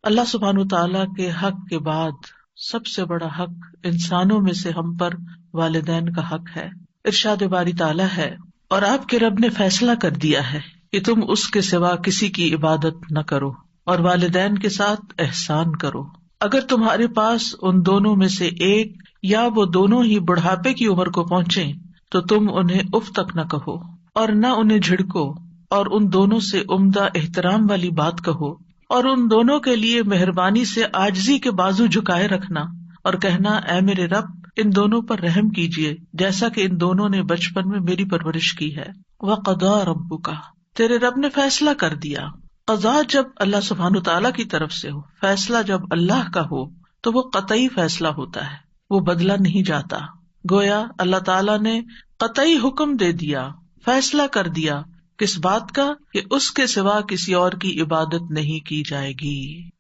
اللہ سبحانہ تعالیٰ کے حق کے بعد سب سے بڑا حق انسانوں میں سے ہم پر والدین کا حق ہے۔ ارشاد باری تعالیٰ ہے، اور آپ کے رب نے فیصلہ کر دیا ہے کہ تم اس کے سوا کسی کی عبادت نہ کرو اور والدین کے ساتھ احسان کرو۔ اگر تمہارے پاس ان دونوں میں سے ایک یا وہ دونوں ہی بڑھاپے کی عمر کو پہنچیں تو تم انہیں اف تک نہ کہو اور نہ انہیں جھڑکو، اور ان دونوں سے عمدہ احترام والی بات کہو، اور ان دونوں کے لیے مہربانی سے عاجزی کے بازو جھکائے رکھنا اور کہنا، اے میرے رب ان دونوں پر رحم کیجیے جیسا کہ ان دونوں نے بچپن میں میری پرورش کی ہے۔ وَقَضَىٰ رَبُّكَ، تیرے رب نے فیصلہ کر دیا۔ قضا جب اللہ سبحانہ تعالیٰ کی طرف سے ہو، فیصلہ جب اللہ کا ہو تو وہ قطعی فیصلہ ہوتا ہے، وہ بدلا نہیں جاتا۔ گویا اللہ تعالیٰ نے قطعی حکم دے دیا، فیصلہ کر دیا، کس بات کا؟ کہ اس کے سوا کسی اور کی عبادت نہیں کی جائے گی۔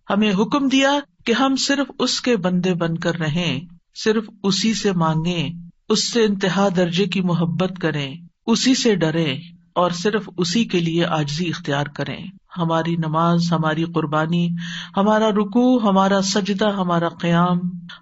ہمیں حکم دیا کہ ہم صرف اس کے بندے بن کر رہیں، صرف اسی سے مانگیں، اس سے انتہا درجے کی محبت کریں، اسی سے ڈریں اور صرف اسی کے لیے عاجزی اختیار کریں۔ ہماری نماز، ہماری قربانی، ہمارا رکوع، ہمارا سجدہ، ہمارا قیام،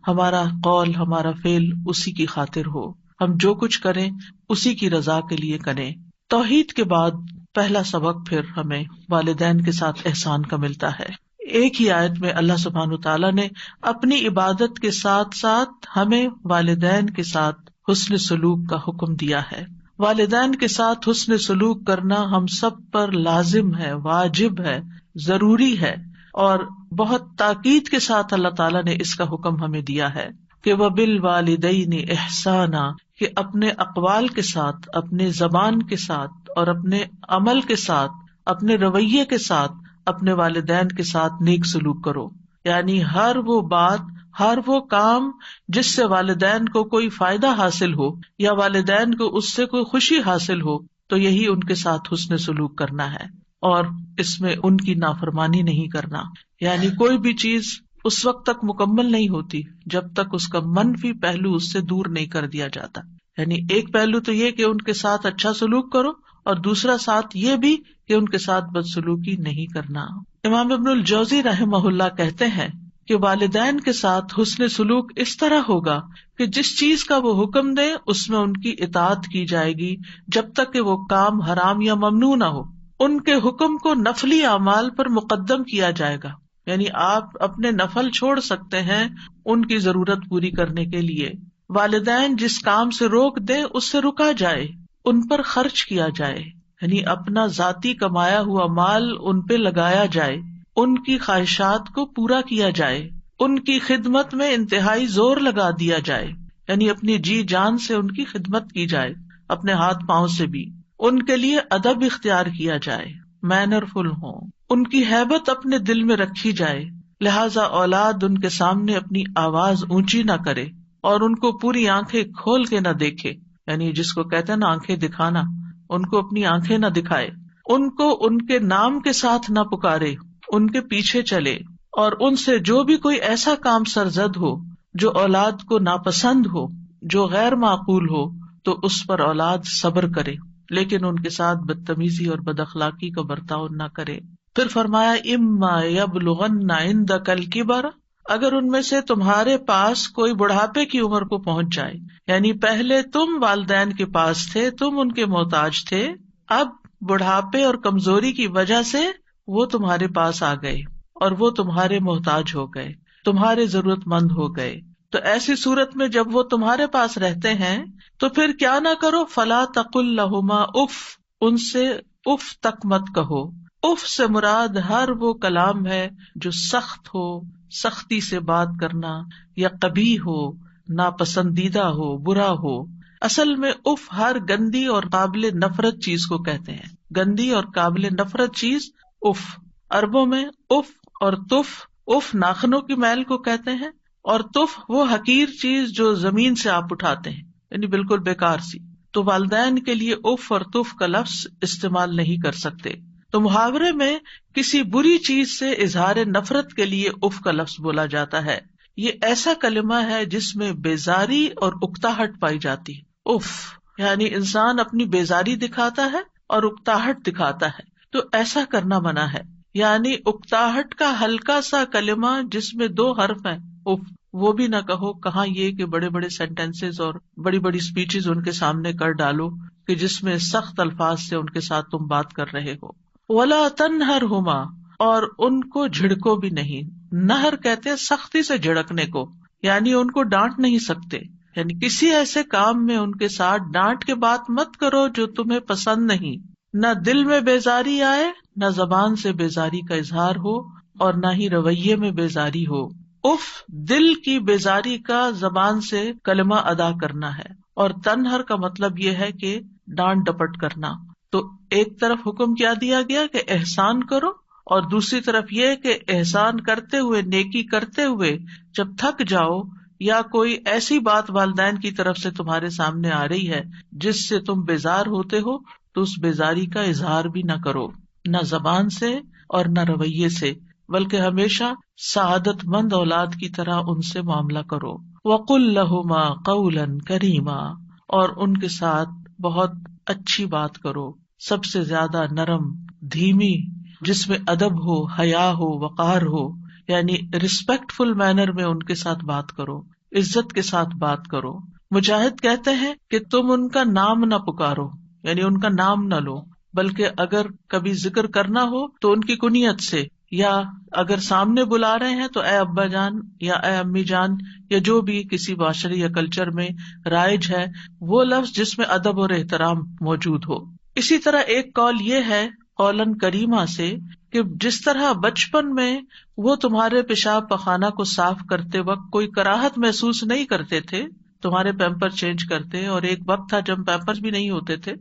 ہمارا قول، ہمارا فعل اسی کی خاطر ہو۔ ہم جو کچھ کریں اسی کی رضا کے لیے کریں۔ توحید کے بعد پہلا سبق پھر ہمیں والدین کے ساتھ احسان کا ملتا ہے۔ ایک ہی آیت میں اللہ سبحانہ تعالیٰ نے اپنی عبادت کے ساتھ ساتھ ہمیں والدین کے ساتھ حسن سلوک کا حکم دیا ہے۔ والدین کے ساتھ حسن سلوک کرنا ہم سب پر لازم ہے، واجب ہے، ضروری ہے، اور بہت تاکید کے ساتھ اللہ تعالیٰ نے اس کا حکم ہمیں دیا ہے کہ وَبِالْوَالِدَيْنِ إِحْسَانًا، کہ اپنے اقوال کے ساتھ، اپنے زبان کے ساتھ اور اپنے عمل کے ساتھ، اپنے رویے کے ساتھ اپنے والدین کے ساتھ نیک سلوک کرو۔ یعنی ہر وہ بات، ہر وہ کام جس سے والدین کو کوئی فائدہ حاصل ہو یا والدین کو اس سے کوئی خوشی حاصل ہو تو یہی ان کے ساتھ حسن سلوک کرنا ہے، اور اس میں ان کی نافرمانی نہیں کرنا۔ یعنی کوئی بھی چیز اس وقت تک مکمل نہیں ہوتی جب تک اس کا منفی پہلو اس سے دور نہیں کر دیا جاتا۔ یعنی ایک پہلو تو یہ کہ ان کے ساتھ اچھا سلوک کرو، اور دوسرا ساتھ یہ بھی کہ ان کے ساتھ بدسلوکی نہیں کرنا۔ امام ابن الجوزی رحمہ اللہ کہتے ہیں کہ والدین کے ساتھ حسن سلوک اس طرح ہوگا کہ جس چیز کا وہ حکم دے اس میں ان کی اطاعت کی جائے گی جب تک کہ وہ کام حرام یا ممنوع نہ ہو۔ ان کے حکم کو نفلی اعمال پر مقدم کیا جائے گا، یعنی آپ اپنے نفل چھوڑ سکتے ہیں ان کی ضرورت پوری کرنے کے لیے۔ والدین جس کام سے روک دیں اس سے رکا جائے، ان پر خرچ کیا جائے، یعنی اپنا ذاتی کمایا ہوا مال ان پہ لگایا جائے، ان کی خواہشات کو پورا کیا جائے، ان کی خدمت میں انتہائی زور لگا دیا جائے، یعنی اپنی جی جان سے ان کی خدمت کی جائے، اپنے ہاتھ پاؤں سے بھی۔ ان کے لیے ادب اختیار کیا جائے، مینر فل ہوں، ان کی ہیبت اپنے دل میں رکھی جائے، لہذا اولاد ان کے سامنے اپنی آواز اونچی نہ کرے اور ان کو پوری آنکھیں کھول کے نہ دیکھے، یعنی جس کو کہتے ہیں نا آنکھیں دکھانا، ان کو اپنی آنکھیں نہ دکھائے، ان کو ان کے نام کے ساتھ نہ پکارے، ان کے پیچھے چلے، اور ان سے جو بھی کوئی ایسا کام سرزد ہو جو اولاد کو ناپسند ہو، جو غیر معقول ہو، تو اس پر اولاد صبر کرے، لیکن ان کے ساتھ بدتمیزی اور بد اخلاقی کا برتاؤ نہ کرے۔ پھر فرمایا اما یبلغن عندک الکبر، اگر ان میں سے تمہارے پاس کوئی بڑھاپے کی عمر کو پہنچ جائے، یعنی پہلے تم والدین کے پاس تھے، تم ان کے محتاج تھے، اب بڑھاپے اور کمزوری کی وجہ سے وہ تمہارے پاس آ گئے اور وہ تمہارے محتاج ہو گئے، تمہارے ضرورت مند ہو گئے، تو ایسی صورت میں جب وہ تمہارے پاس رہتے ہیں تو پھر کیا نہ کرو، فلا تقل لہما اف، ان سے اف تک مت کہو۔ اف سے مراد ہر وہ کلام ہے جو سخت ہو، سختی سے بات کرنا، یا قبیح ہو، ناپسندیدہ ہو، برا ہو۔ اصل میں اف ہر گندی اور قابل نفرت چیز کو کہتے ہیں، گندی اور قابل نفرت چیز اف۔ عربوں میں اف اور تف، اف ناخنوں کی میل کو کہتے ہیں، اور تف وہ حقیر چیز جو زمین سے آپ اٹھاتے ہیں، یعنی بالکل بیکار سی۔ تو والدین کے لیے اف اور تف کا لفظ استعمال نہیں کر سکتے۔ تو محاورے میں کسی بری چیز سے اظہار نفرت کے لیے اف کا لفظ بولا جاتا ہے۔ یہ ایسا کلمہ ہے جس میں بیزاری اور اکتاہٹ پائی جاتی ہے۔ اف یعنی انسان اپنی بیزاری دکھاتا ہے اور اکتاہٹ دکھاتا ہے، تو ایسا کرنا منع ہے۔ یعنی اکتاہٹ کا ہلکا سا کلمہ جس میں 2 حرف ہیں، اف، وہ بھی نہ کہو. کہاں یہ کہ بڑے بڑے سینٹینسز اور بڑی بڑی اسپیچز ان کے سامنے کر ڈالو کہ جس میں سخت الفاظ سے ان کے ساتھ تم بات کر رہے ہو. ولا تنہرہما، اور ان کو جھڑکو بھی نہیں. نہر کہتے ہیں سختی سے جھڑکنے کو، یعنی ان کو ڈانٹ نہیں سکتے. یعنی کسی ایسے کام میں ان کے ساتھ ڈانٹ کے بات مت کرو جو تمہیں پسند نہیں. نہ دل میں بیزاری آئے، نہ زبان سے بیزاری کا اظہار ہو، اور نہ ہی رویے میں بیزاری ہو. اف دل کی بیزاری کا زبان سے کلمہ ادا کرنا ہے، اور تنہر کا مطلب یہ ہے کہ ڈانٹ ڈپٹ کرنا. تو ایک طرف حکم کیا دیا گیا کہ احسان کرو، اور دوسری طرف یہ کہ احسان کرتے ہوئے، نیکی کرتے ہوئے جب تھک جاؤ یا کوئی ایسی بات والدین کی طرف سے تمہارے سامنے آ رہی ہے جس سے تم بیزار ہوتے ہو تو اس بیزاری کا اظہار بھی نہ کرو، نہ زبان سے اور نہ رویے سے، بلکہ ہمیشہ سعادت مند اولاد کی طرح ان سے معاملہ کرو. وَقُلْ لَهُمَا قَوْلًا كَرِيمًا، اور ان کے ساتھ بہت اچھی بات کرو، سب سے زیادہ نرم، دھیمی، جس میں ادب ہو، حیا ہو، وقار ہو. یعنی ریسپیکٹفل مینر میں ان کے ساتھ بات کرو، عزت کے ساتھ بات کرو. مجاہد کہتے ہیں کہ تم ان کا نام نہ پکارو، یعنی ان کا نام نہ لو، بلکہ اگر کبھی ذکر کرنا ہو تو ان کی کنیت سے، یا اگر سامنے بلا رہے ہیں تو اے ابا جان یا اے امی جان، یا جو بھی کسی معاشرے یا کلچر میں رائج ہے وہ لفظ جس میں ادب اور احترام موجود ہو. اسی طرح ایک قول یہ ہے قولاً کریمہ سے کہ جس طرح بچپن میں وہ تمہارے پیشاب پخانہ کو صاف کرتے وقت کوئی کراہت محسوس نہیں کرتے تھے، تمہارے پیمپر چینج کرتے، اور ایک وقت تھا جب پیمپر بھی نہیں ہوتے تھے،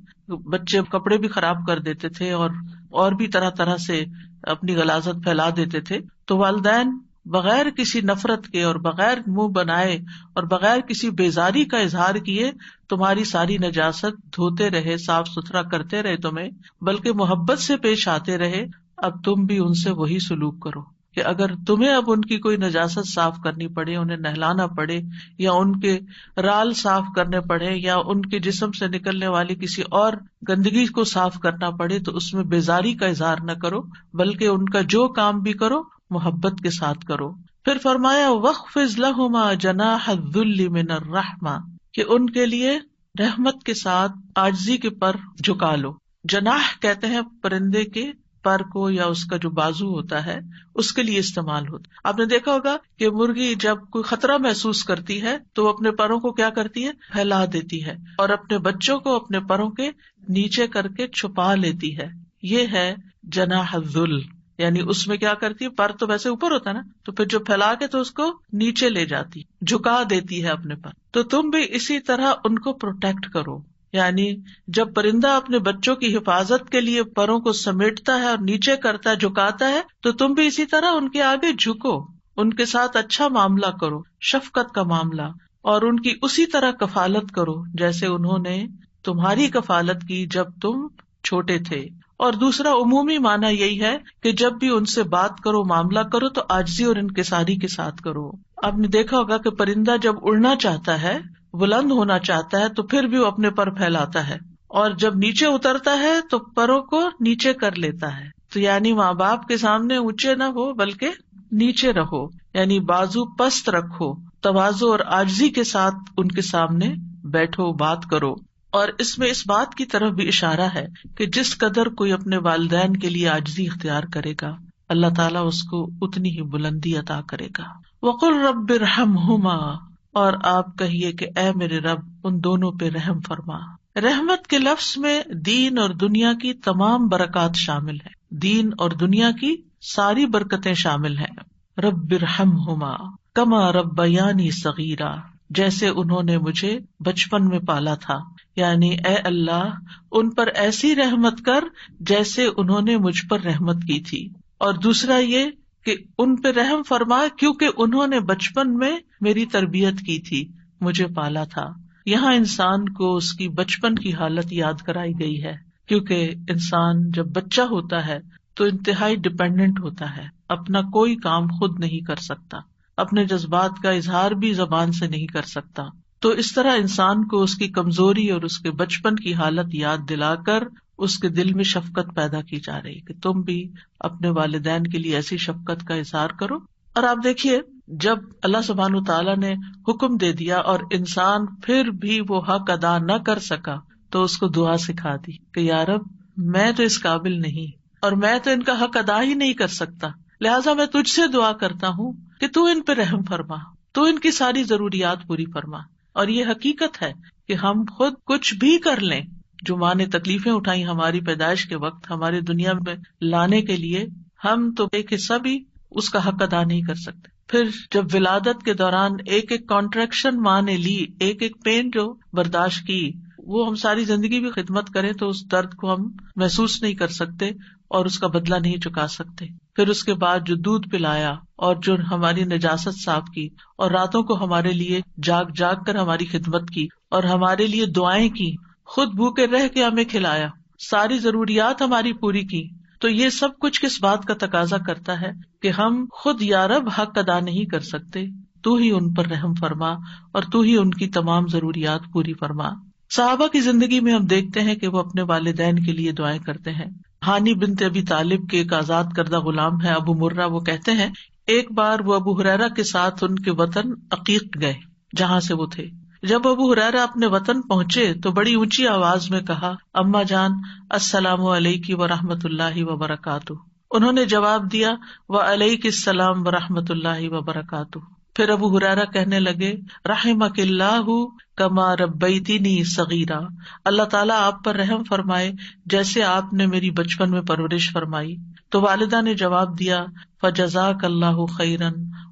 بچے کپڑے بھی خراب کر دیتے تھے اور بھی طرح طرح سے اپنی غلاظت پھیلا دیتے تھے، تو والدین بغیر کسی نفرت کے اور بغیر منہ بنائے اور بغیر کسی بیزاری کا اظہار کیے تمہاری ساری نجاست دھوتے رہے، صاف ستھرا کرتے رہے تمہیں، بلکہ محبت سے پیش آتے رہے. اب تم بھی ان سے وہی سلوک کرو کہ اگر تمہیں اب ان کی کوئی نجاست صاف کرنی پڑے، انہیں نہلانا پڑے، یا ان کے رال صاف کرنے پڑے، یا ان کے جسم سے نکلنے والی کسی اور گندگی کو صاف کرنا پڑے، تو اس میں بیزاری کا اظہار نہ کرو، بلکہ ان کا جو کام بھی کرو محبت کے ساتھ کرو. پھر فرمایا وَاخْفِضْ لَهُمَا جَنَاحَ الذُّلِّ مِنَ الرَّحْمَةِ، کہ ان کے لیے رحمت کے ساتھ عاجزی کے پر جھکا لو. جناح کہتے ہیں پرندے کے پر کو، یا اس کا جو بازو ہوتا ہے اس کے لیے استعمال ہوتا ہے. آپ نے دیکھا ہوگا کہ مرغی جب کوئی خطرہ محسوس کرتی ہے تو وہ اپنے پروں کو کیا کرتی ہے، پھیلا دیتی ہے، اور اپنے بچوں کو اپنے پروں کے نیچے کر کے چھپا لیتی ہے. یہ ہے جناح الذل، یعنی اس میں کیا کرتی ہے، پر تو ویسے اوپر ہوتا ہے نا، تو پھر جو پھیلا کے تو اس کو نیچے لے جاتی، جھکا دیتی ہے اپنے پر. تو تم بھی اسی طرح ان کو پروٹیکٹ کرو. یعنی جب پرندہ اپنے بچوں کی حفاظت کے لیے پروں کو سمیٹتا ہے اور نیچے کرتا ہے، جھکاتا ہے، تو تم بھی اسی طرح ان کے آگے جھکو، ان کے ساتھ اچھا معاملہ کرو، شفقت کا معاملہ، اور ان کی اسی طرح کفالت کرو جیسے انہوں نے تمہاری کفالت کی جب تم چھوٹے تھے. اور دوسرا عمومی معنی یہی ہے کہ جب بھی ان سے بات کرو، معاملہ کرو، تو عاجزی اور انکساری کے ساتھ کرو. آپ نے دیکھا ہوگا کہ پرندہ جب اڑنا چاہتا ہے، بلند ہونا چاہتا ہے، تو پھر بھی وہ اپنے پر پھیلاتا ہے، اور جب نیچے اترتا ہے تو پروں کو نیچے کر لیتا ہے. تو یعنی ماں باپ کے سامنے اونچے نہ ہو بلکہ نیچے رہو، یعنی بازو پست رکھو، تواضع اور عاجزی کے ساتھ ان کے سامنے بیٹھو، بات کرو. اور اس میں اس بات کی طرف بھی اشارہ ہے کہ جس قدر کوئی اپنے والدین کے لیے عاجزی اختیار کرے گا، اللہ تعالیٰ اس کو اتنی ہی بلندی عطا کرے گا. وَقُلْ رَبِّ ارْحَمْهُمَا، اور آپ کہیے کہ اے میرے رب ان دونوں پہ رحم فرما. رحمت کے لفظ میں دین اور دنیا کی تمام برکات شامل ہیں، دین اور دنیا کی ساری برکتیں شامل ہیں. رب ارحمہما کما ربیانی صغیرا، جیسے انہوں نے مجھے بچپن میں پالا تھا. یعنی اے اللہ ان پر ایسی رحمت کر جیسے انہوں نے مجھ پر رحمت کی تھی. اور دوسرا یہ کہ ان پہ رحم فرما کیونکہ انہوں نے بچپن میں میری تربیت کی تھی، مجھے پالا تھا. یہاں انسان کو اس کی بچپن کی حالت یاد کرائی گئی ہے، کیونکہ انسان جب بچہ ہوتا ہے تو انتہائی ڈپینڈنٹ ہوتا ہے، اپنا کوئی کام خود نہیں کر سکتا، اپنے جذبات کا اظہار بھی زبان سے نہیں کر سکتا. تو اس طرح انسان کو اس کی کمزوری اور اس کے بچپن کی حالت یاد دلا کر اس کے دل میں شفقت پیدا کی جا رہی کہ تم بھی اپنے والدین کے لیے ایسی شفقت کا اظہار کرو. اور آپ دیکھیے جب اللہ سبحانہ تعالیٰ نے حکم دے دیا اور انسان پھر بھی وہ حق ادا نہ کر سکا تو اس کو دعا سکھا دی کہ یا رب میں تو اس قابل نہیں اور میں تو ان کا حق ادا ہی نہیں کر سکتا، لہٰذا میں تجھ سے دعا کرتا ہوں کہ تو ان پہ رحم فرما، تو ان کی ساری ضروریات پوری فرما. اور یہ حقیقت ہے کہ ہم خود کچھ بھی کر لیں، جو ماں نے تکلیفیں اٹھائی ہماری پیدائش کے وقت ہماری دنیا میں لانے کے لیے، ہم تو ایک حصہ بھی اس کا حق ادا نہیں کر سکتے. پھر جب ولادت کے دوران ایک ایک کانٹریکشن ماں نے لی، ایک ایک پین جو برداشت کی، وہ ہم ساری زندگی بھی خدمت کریں تو اس درد کو ہم محسوس نہیں کر سکتے اور اس کا بدلہ نہیں چکا سکتے. پھر اس کے بعد جو دودھ پلایا اور جو ہماری نجاست صاف کی اور راتوں کو ہمارے لیے جاگ جاگ کر ہماری خدمت کی اور ہمارے لیے دعائیں کی، خود بھوکے رہ کے ہمیں کھلایا، ساری ضروریات ہماری پوری کی، تو یہ سب کچھ کس بات کا تقاضا کرتا ہے کہ ہم خود یا رب حق ادا نہیں کر سکتے، تو ہی ان پر رحم فرما اور تو ہی ان کی تمام ضروریات پوری فرما. صحابہ کی زندگی میں ہم دیکھتے ہیں کہ وہ اپنے والدین کے لیے دعائیں کرتے ہیں. ہانی بنت ابی طالب کے ایک آزاد کردہ غلام ہے ابو مرہ، وہ کہتے ہیں ایک بار وہ ابو ہریرہ کے ساتھ ان کے وطن عقیق گئے جہاں سے وہ تھے. جب ابو ہریرہ اپنے وطن پہنچے تو بڑی اونچی آواز میں کہا، اماں جان السلام علیک ورحمۃ اللہ وبرکاتہ. انہوں نے جواب دیا، وعلیک السلام ورحمۃ اللہ وبرکاتہ. پھر ابو ہریرہ کہنے لگے، رحمک اللہ کما ربیتنی صغیرا، اللہ تعالیٰ آپ پر رحم فرمائے جیسے آپ نے میری بچپن میں پرورش فرمائی. تو والدہ نے جواب دیا، فجزاک اللہ خیرا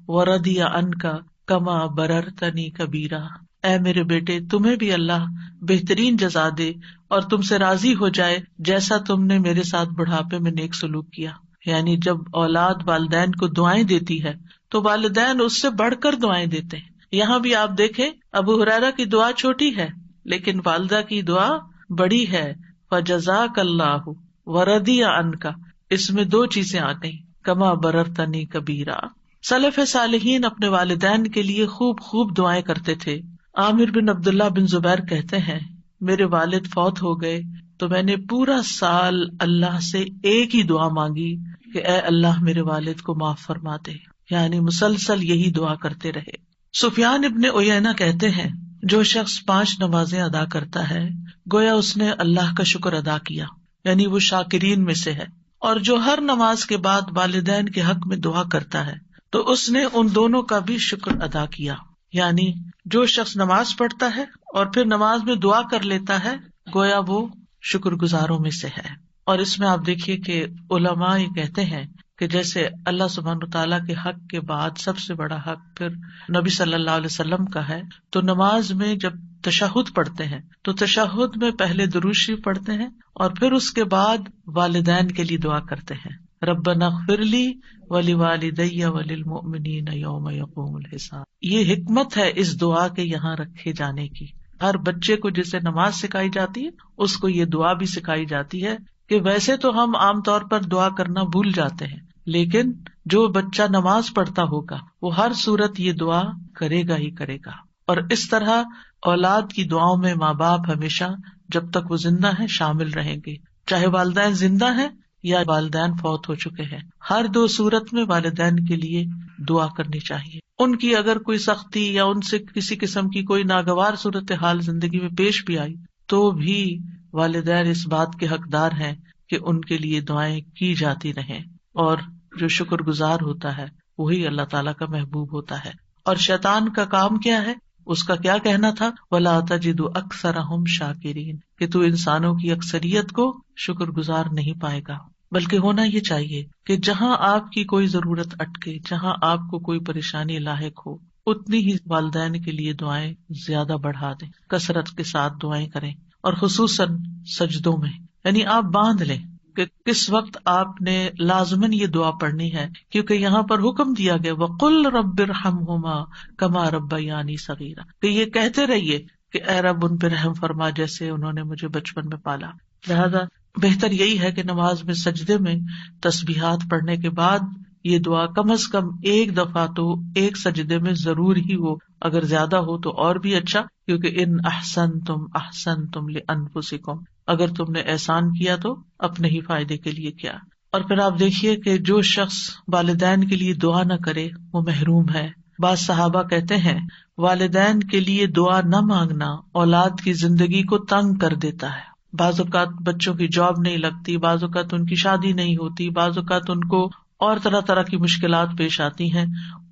ورضی عنک کما بررتنی کبیرا. اے میرے بیٹے تمہیں بھی اللہ بہترین جزا دے اور تم سے راضی ہو جائے جیسا تم نے میرے ساتھ بڑھاپے میں نیک سلوک کیا. یعنی جب اولاد والدین کو دعائیں دیتی ہے تو والدین اس سے بڑھ کر دعائیں دیتے ہیں. یہاں بھی آپ دیکھیں ابو ہریرہ کی دعا چھوٹی ہے لیکن والدہ کی دعا بڑی ہے، فجزاک اللہ ورضی عنک. اس میں دو چیزیں آ گئی، کما بررتنی کبیرا. سلف صالحین اپنے والدین کے لیے خوب خوب دعائیں کرتے تھے. عامر بن عبداللہ بن زبیر کہتے ہیں، میرے والد فوت ہو گئے تو میں نے پورا سال اللہ سے ایک ہی دعا مانگی کہ اے اللہ میرے والد کو معاف فرما دے. یعنی مسلسل یہی دعا کرتے رہے. سفیان ابن عیینہ کہتے ہیں، جو شخص 5 نمازیں ادا کرتا ہے گویا اس نے اللہ کا شکر ادا کیا، یعنی وہ شاکرین میں سے ہے. اور جو ہر نماز کے بعد والدین کے حق میں دعا کرتا ہے تو اس نے ان دونوں کا بھی شکر ادا کیا. یعنی جو شخص نماز پڑھتا ہے اور پھر نماز میں دعا کر لیتا ہے گویا وہ شکر گزاروں میں سے ہے. اور اس میں آپ دیکھیے کہ علماء یہ کہتے ہیں کہ جیسے اللہ سبحانہ تعالیٰ کے حق کے بعد سب سے بڑا حق پھر نبی صلی اللہ علیہ وسلم کا ہے، تو نماز میں جب تشہد پڑھتے ہیں تو تشہد میں پہلے درود شریف پڑھتے ہیں اور پھر اس کے بعد والدین کے لیے دعا کرتے ہیں، ربنا اغفر لی ولوالدی وللمؤمنین یوم یقوم الحساب. یہ حکمت ہے اس دعا کے یہاں رکھے جانے کی. ہر بچے کو جسے نماز سکھائی جاتی ہے اس کو یہ دعا بھی سکھائی جاتی ہے کہ ویسے تو ہم عام طور پر دعا کرنا بھول جاتے ہیں، لیکن جو بچہ نماز پڑھتا ہوگا وہ ہر صورت یہ دعا کرے گا ہی کرے گا. اور اس طرح اولاد کی دعاؤں میں ماں باپ ہمیشہ جب تک وہ زندہ ہیں شامل رہیں گے، چاہے والدین زندہ ہیں یا والدین فوت ہو چکے ہیں. ہر 2 صورت میں والدین کے لیے دعا کرنی چاہیے. ان کی اگر کوئی سختی یا ان سے کسی قسم کی کوئی ناگوار صورتحال زندگی میں پیش بھی آئی تو بھی والدین اس بات کے حقدار ہیں کہ ان کے لیے دعائیں کی جاتی رہیں. اور جو شکر گزار ہوتا ہے وہی اللہ تعالیٰ کا محبوب ہوتا ہے. اور شیطان کا کام کیا ہے؟ اس کا کیا کہنا تھا، وَلَا تَجِدُ أَكْثَرَهُمْ شَاكِرِينَ، کہ تو انسانوں کی اکثریت کو شکر گزار نہیں پائے گا. بلکہ ہونا یہ چاہیے کہ جہاں آپ کی کوئی ضرورت اٹکے، جہاں آپ کو کوئی پریشانی لاحق ہو، اتنی ہی والدین کے لیے دعائیں زیادہ بڑھا دیں، کثرت کے ساتھ دعائیں کریں. اور خصوصاً سجدوں میں، یعنی آپ باندھ لیں کہ کس وقت آپ نے لازماً یہ دعا پڑھنی ہے، کیونکہ یہاں پر حکم دیا گیا وَقُلْ رَبِّ ارْحَمْهُمَا كَمَا رَبَّيَانِي صَغِيرًا، کہ یہ کہتے رہیے کہ اے رب ان پہ رحم فرما جیسے انہوں نے مجھے بچپن میں پالا. لہذا بہتر یہی ہے کہ نماز میں سجدے میں تسبیحات پڑھنے کے بعد یہ دعا کم از کم ایک دفعہ تو ایک سجدے میں ضرور ہی ہو، اگر زیادہ ہو تو اور بھی اچھا، کیونکہ ان احسنتم احسنتم لانفسکم، اگر تم نے احسان کیا تو اپنے ہی فائدے کے لیے کیا. اور پھر آپ دیکھیے کہ جو شخص والدین کے لیے دعا نہ کرے وہ محروم ہے. بعض صحابہ کہتے ہیں والدین کے لیے دعا نہ مانگنا اولاد کی زندگی کو تنگ کر دیتا ہے. بعض اوقات بچوں کی جاب نہیں لگتی، بعض اوقات ان کی شادی نہیں ہوتی، بعض اوقات ان کو اور طرح طرح کی مشکلات پیش آتی ہیں.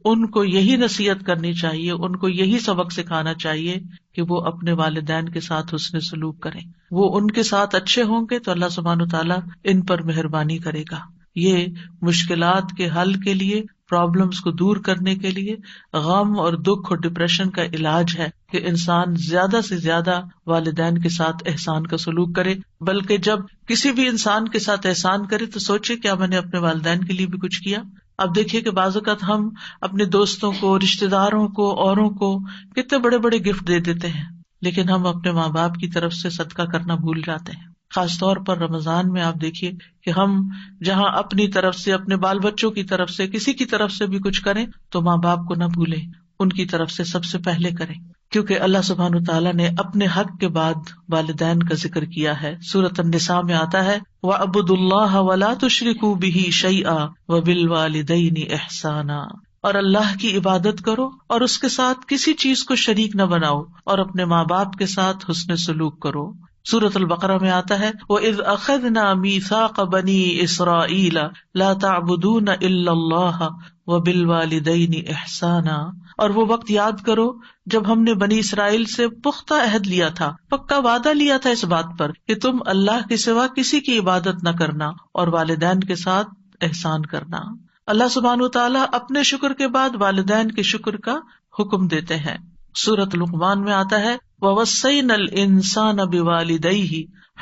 ان کو یہی نصیحت کرنی چاہیے، ان کو یہی سبق سکھانا چاہیے کہ وہ اپنے والدین کے ساتھ حسن سلوک کریں. وہ ان کے ساتھ اچھے ہوں گے تو اللہ سبحانہ وتعالیٰ ان پر مہربانی کرے گا. یہ مشکلات کے حل کے لیے، پرابلمس کو دور کرنے کے لیے، غم اور دکھ اور ڈپریشن کا علاج ہے کہ انسان زیادہ سے زیادہ والدین کے ساتھ احسان کا سلوک کرے. بلکہ جب کسی بھی انسان کے ساتھ احسان کرے تو سوچے کیا میں نے اپنے والدین کے لیے بھی کچھ کیا. اب دیکھیے کہ بعض اوقات ہم اپنے دوستوں کو، رشتے داروں کو، اوروں کو کتنے بڑے بڑے گفٹ دے دیتے ہیں، لیکن ہم اپنے ماں باپ کی طرف سے صدقہ کرنا بھول جاتے ہیں. خاص طور پر رمضان میں آپ دیکھیے کہ ہم جہاں اپنی طرف سے، اپنے بال بچوں کی طرف سے، کسی کی طرف سے بھی کچھ کریں تو ماں باپ کو نہ بھولیں، ان کی طرف سے سب سے پہلے کریں. کیونکہ اللہ سبحانہ وتعالیٰ نے اپنے حق کے بعد والدین کا ذکر کیا ہے. سورۃ النساء میں آتا ہے وَاعْبُدُوا اللَّهَ وَلَا تُشْرِكُوا بِهِ شَيْئًا وَبِالْوَالِدَيْنِ إِحْسَانًا، اور اللہ کی عبادت کرو اور اس کے ساتھ کسی چیز کو شریک نہ بناؤ، اور اپنے ماں باپ کے ساتھ حسن سلوک کرو. سورۃ البقرہ میں آتا ہے وَإِذْ أَخَذْنَا مِيثَاقَ بَنِي إِسْرَائِيلَ لَا تَعْبُدُونَ إِلَّا اللَّهَ وَبِالْوَالِدَيْنِ إِحْسَانًا، اور وہ وقت یاد کرو جب ہم نے بنی اسرائیل سے پختہ عہد لیا تھا، پکا وعدہ لیا تھا اس بات پر کہ تم اللہ کے سوا کسی کی عبادت نہ کرنا اور والدین کے ساتھ احسان کرنا. اللہ سبحانہ وتعالیٰ اپنے شکر کے بعد والدین کے شکر کا حکم دیتے ہیں. سورۃ لقمان میں آتا ہے وَوَصَّيْنَا الْإِنسَانَ بِوَالِدَيْهِ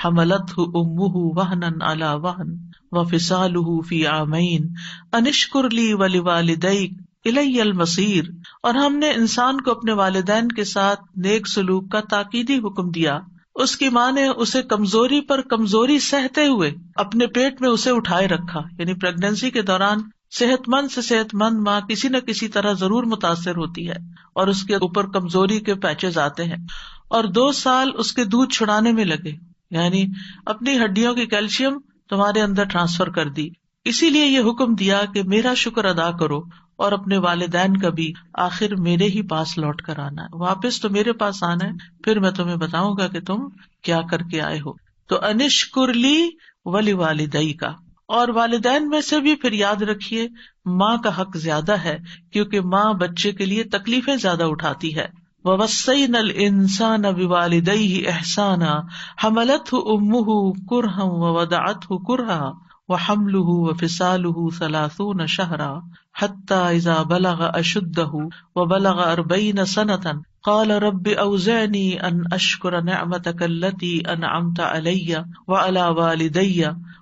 حَمَلَتْهُ أُمُّهُ وَهْنًا عَلَى وَهْنٍ وَفِصَالُهُ فِي عَامَيْنِ أَنِ اشْكُرْ لِي وَلِوَالِدَيْكَ إِلَيَّ الْمَصِيرُ، اور ہم نے انسان کو اپنے والدین کے ساتھ نیک سلوک کا تاکیدی حکم دیا. اس کی ماں نے اسے کمزوری پر کمزوری سہتے ہوئے اپنے پیٹ میں اسے اٹھائے رکھا. یعنی پریگنینسی کے دوران صحت مند سے صحت مند ماں کسی نہ کسی طرح ضرور متاثر ہوتی ہے اور اس کے اوپر کمزوری کے پیچز آتے ہیں، اور 2 سال اس کے دودھ چھڑانے میں لگے، یعنی اپنی ہڈیوں کی کیلشیم تمہارے اندر ٹرانسفر کر دی. اسی لیے یہ حکم دیا کہ میرا شکر ادا کرو اور اپنے والدین کا بھی. آخر میرے ہی پاس لوٹ کر آنا ہے، واپس تو میرے پاس آنا ہے، پھر میں تمہیں بتاؤں گا کہ تم کیا کر کے آئے ہو. تو انشکر لی ولیوالدیک، اور والدین میں سے بھی پھر یاد رکھیے ماں کا حق زیادہ ہے، کیونکہ ماں بچے کے لیے تکلیفیں زیادہ اٹھاتی ہے. وَوَصَّيْنَا الْإِنسَانَ بِوَالِدَيْهِ إِحْسَانًا حَمَلَتْهُ أُمُّهُ كُرْهًا وَوَضَعَتْهُ كُرْهًا وَحَمْلُهُ وَفِصَالُهُ 30 شهرا حَتَّى إِذَا بَلَغَ أَشُدَّهُ وَبَلَغَ 40 سَنَةً قال رب أوزعني أن أشكر نعمتك التي أنعمت علي وعلى والدي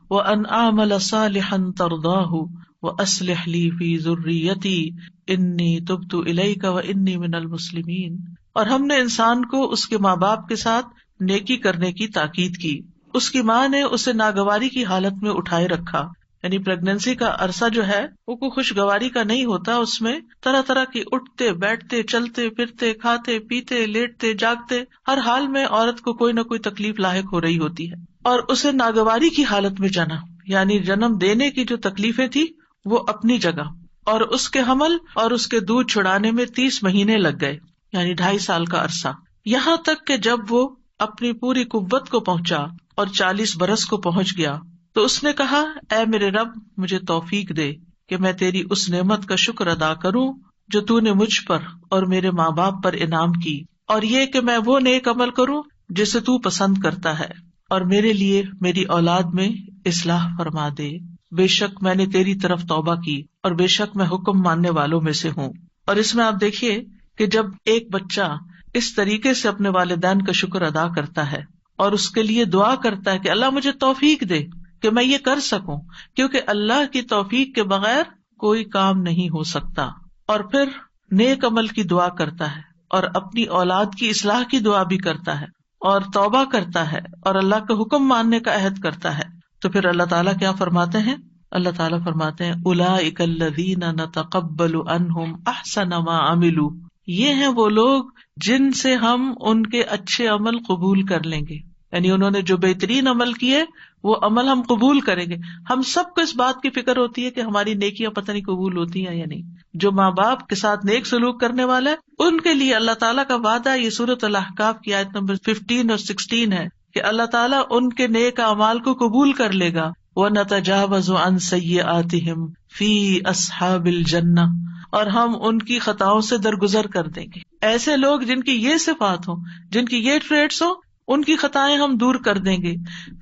وأن أعمل صالحا ترضاه وأصلح لي في ذريتي إني تبت إليك وإني من المسلمين. اور ہم نے انسان کو اس کے ماں باپ کے ساتھ نیکی کرنے کی تاکید کی. اس کی ماں نے اسے ناگواری کی حالت میں اٹھائے رکھا. یعنی پریگنینسی کا عرصہ جو ہے وہ کوئی خوشگواری کا نہیں ہوتا، اس میں طرح طرح کی اٹھتے بیٹھتے چلتے پھرتے کھاتے پیتے لیٹتے جاگتے ہر حال میں عورت کو کوئی نہ کوئی تکلیف لاحق ہو رہی ہوتی ہے. اور اسے ناگواری کی حالت میں جنا، یعنی جنم دینے کی جو تکلیفیں تھی وہ اپنی جگہ، اور اس کے حمل اور اس کے دودھ چھڑانے میں 30 مہینے لگ گئے، یعنی 2.5 سال کا عرصہ. یہاں تک کہ جب وہ اپنی پوری قوت کو پہنچا اور 40 برس کو پہنچ گیا تو اس نے کہا اے میرے رب مجھے توفیق دے کہ میں تیری اس نعمت کا شکر ادا کروں جو تو نے مجھ پر اور میرے ماں باپ پر انعام کی، اور یہ کہ میں وہ نیک عمل کروں جسے تو پسند کرتا ہے، اور میرے لیے میری اولاد میں اصلاح فرما دے. بے شک میں نے تیری طرف توبہ کی اور بے شک میں حکم ماننے والوں میں سے ہوں. اور اس میں آپ دیکھیے کہ جب ایک بچہ اس طریقے سے اپنے والدین کا شکر ادا کرتا ہے اور اس کے لیے دعا کرتا ہے کہ اللہ مجھے توفیق دے کہ میں یہ کر سکوں، کیونکہ اللہ کی توفیق کے بغیر کوئی کام نہیں ہو سکتا، اور پھر نیک عمل کی دعا کرتا ہے اور اپنی اولاد کی اصلاح کی دعا بھی کرتا ہے اور توبہ کرتا ہے اور اللہ کا حکم ماننے کا عہد کرتا ہے، تو پھر اللہ تعالیٰ کیا فرماتے ہیں؟ اللہ تعالیٰ فرماتے ہیں اولئک الذین نتقبل عنہم احسن ما عملوا، یہ ہیں وہ لوگ جن سے ہم ان کے اچھے عمل قبول کر لیں گے. یعنی انہوں نے جو بہترین عمل کیے وہ عمل ہم قبول کریں گے. ہم سب کو اس بات کی فکر ہوتی ہے کہ ہماری نیکیاں پتہ نہیں قبول ہوتی ہیں یا نہیں. جو ماں باپ کے ساتھ نیک سلوک کرنے والا ہے ان کے لیے اللہ تعالیٰ کا وعدہ، یہ سورۃ الاحقاف کی آیت نمبر 15 اور 16 ہے کہ اللہ تعالیٰ ان کے نیک اعمال کو قبول کر لے گا. وَنَتَجَاوَزُ عَنْ سَيِّئَاتِهِمْ فِي أَصْحَابِ الْجَنَّةِ، اور ہم ان کی خطاؤں سے درگزر کر دیں گے. ایسے لوگ جن کی یہ صفات ہوں، جن کی یہ ٹریٹس ہوں، ان کی خطائیں ہم دور کر دیں گے.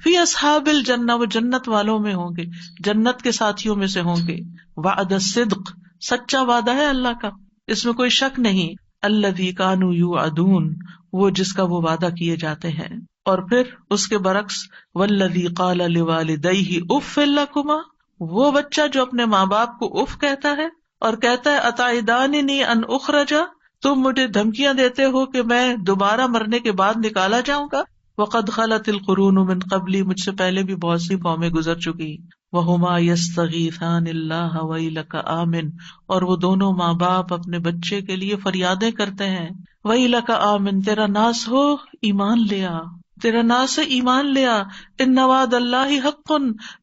فی اصحاب الجنہ، وہ جنت والوں میں ہوں گے، جنت کے ساتھیوں میں سے ہوں گے. وعد الصدق، سچا وعدہ ہے اللہ کا، اس میں کوئی شک نہیں. الذی کانوا یوعدون، وہ جس کا وہ وعدہ کیے جاتے ہیں. اور پھر اس کے برعکس والذی قال لوالدیہ اف لکما، وہ بچہ جو اپنے ماں باپ کو اف کہتا ہے اور کہتا ہے اتعداننی ان اخرج، تم مجھے دھمکیاں دیتے ہو کہ میں دوبارہ مرنے کے بعد نکالا جاؤں گا. وقد خلت القرون من قبلی، مجھ سے پہلے بھی بہت سی قومیں گزر چکی. وہما یستغیثان اللہ ویلک آمن، اور وہ دونوں ماں باپ اپنے بچے کے لیے فریادیں کرتے ہیں. ویلک آمن، تیرا ناس ہو ایمان لیا، تیرا ناس ہے ایمان لیا. ان وعد اللہ حق،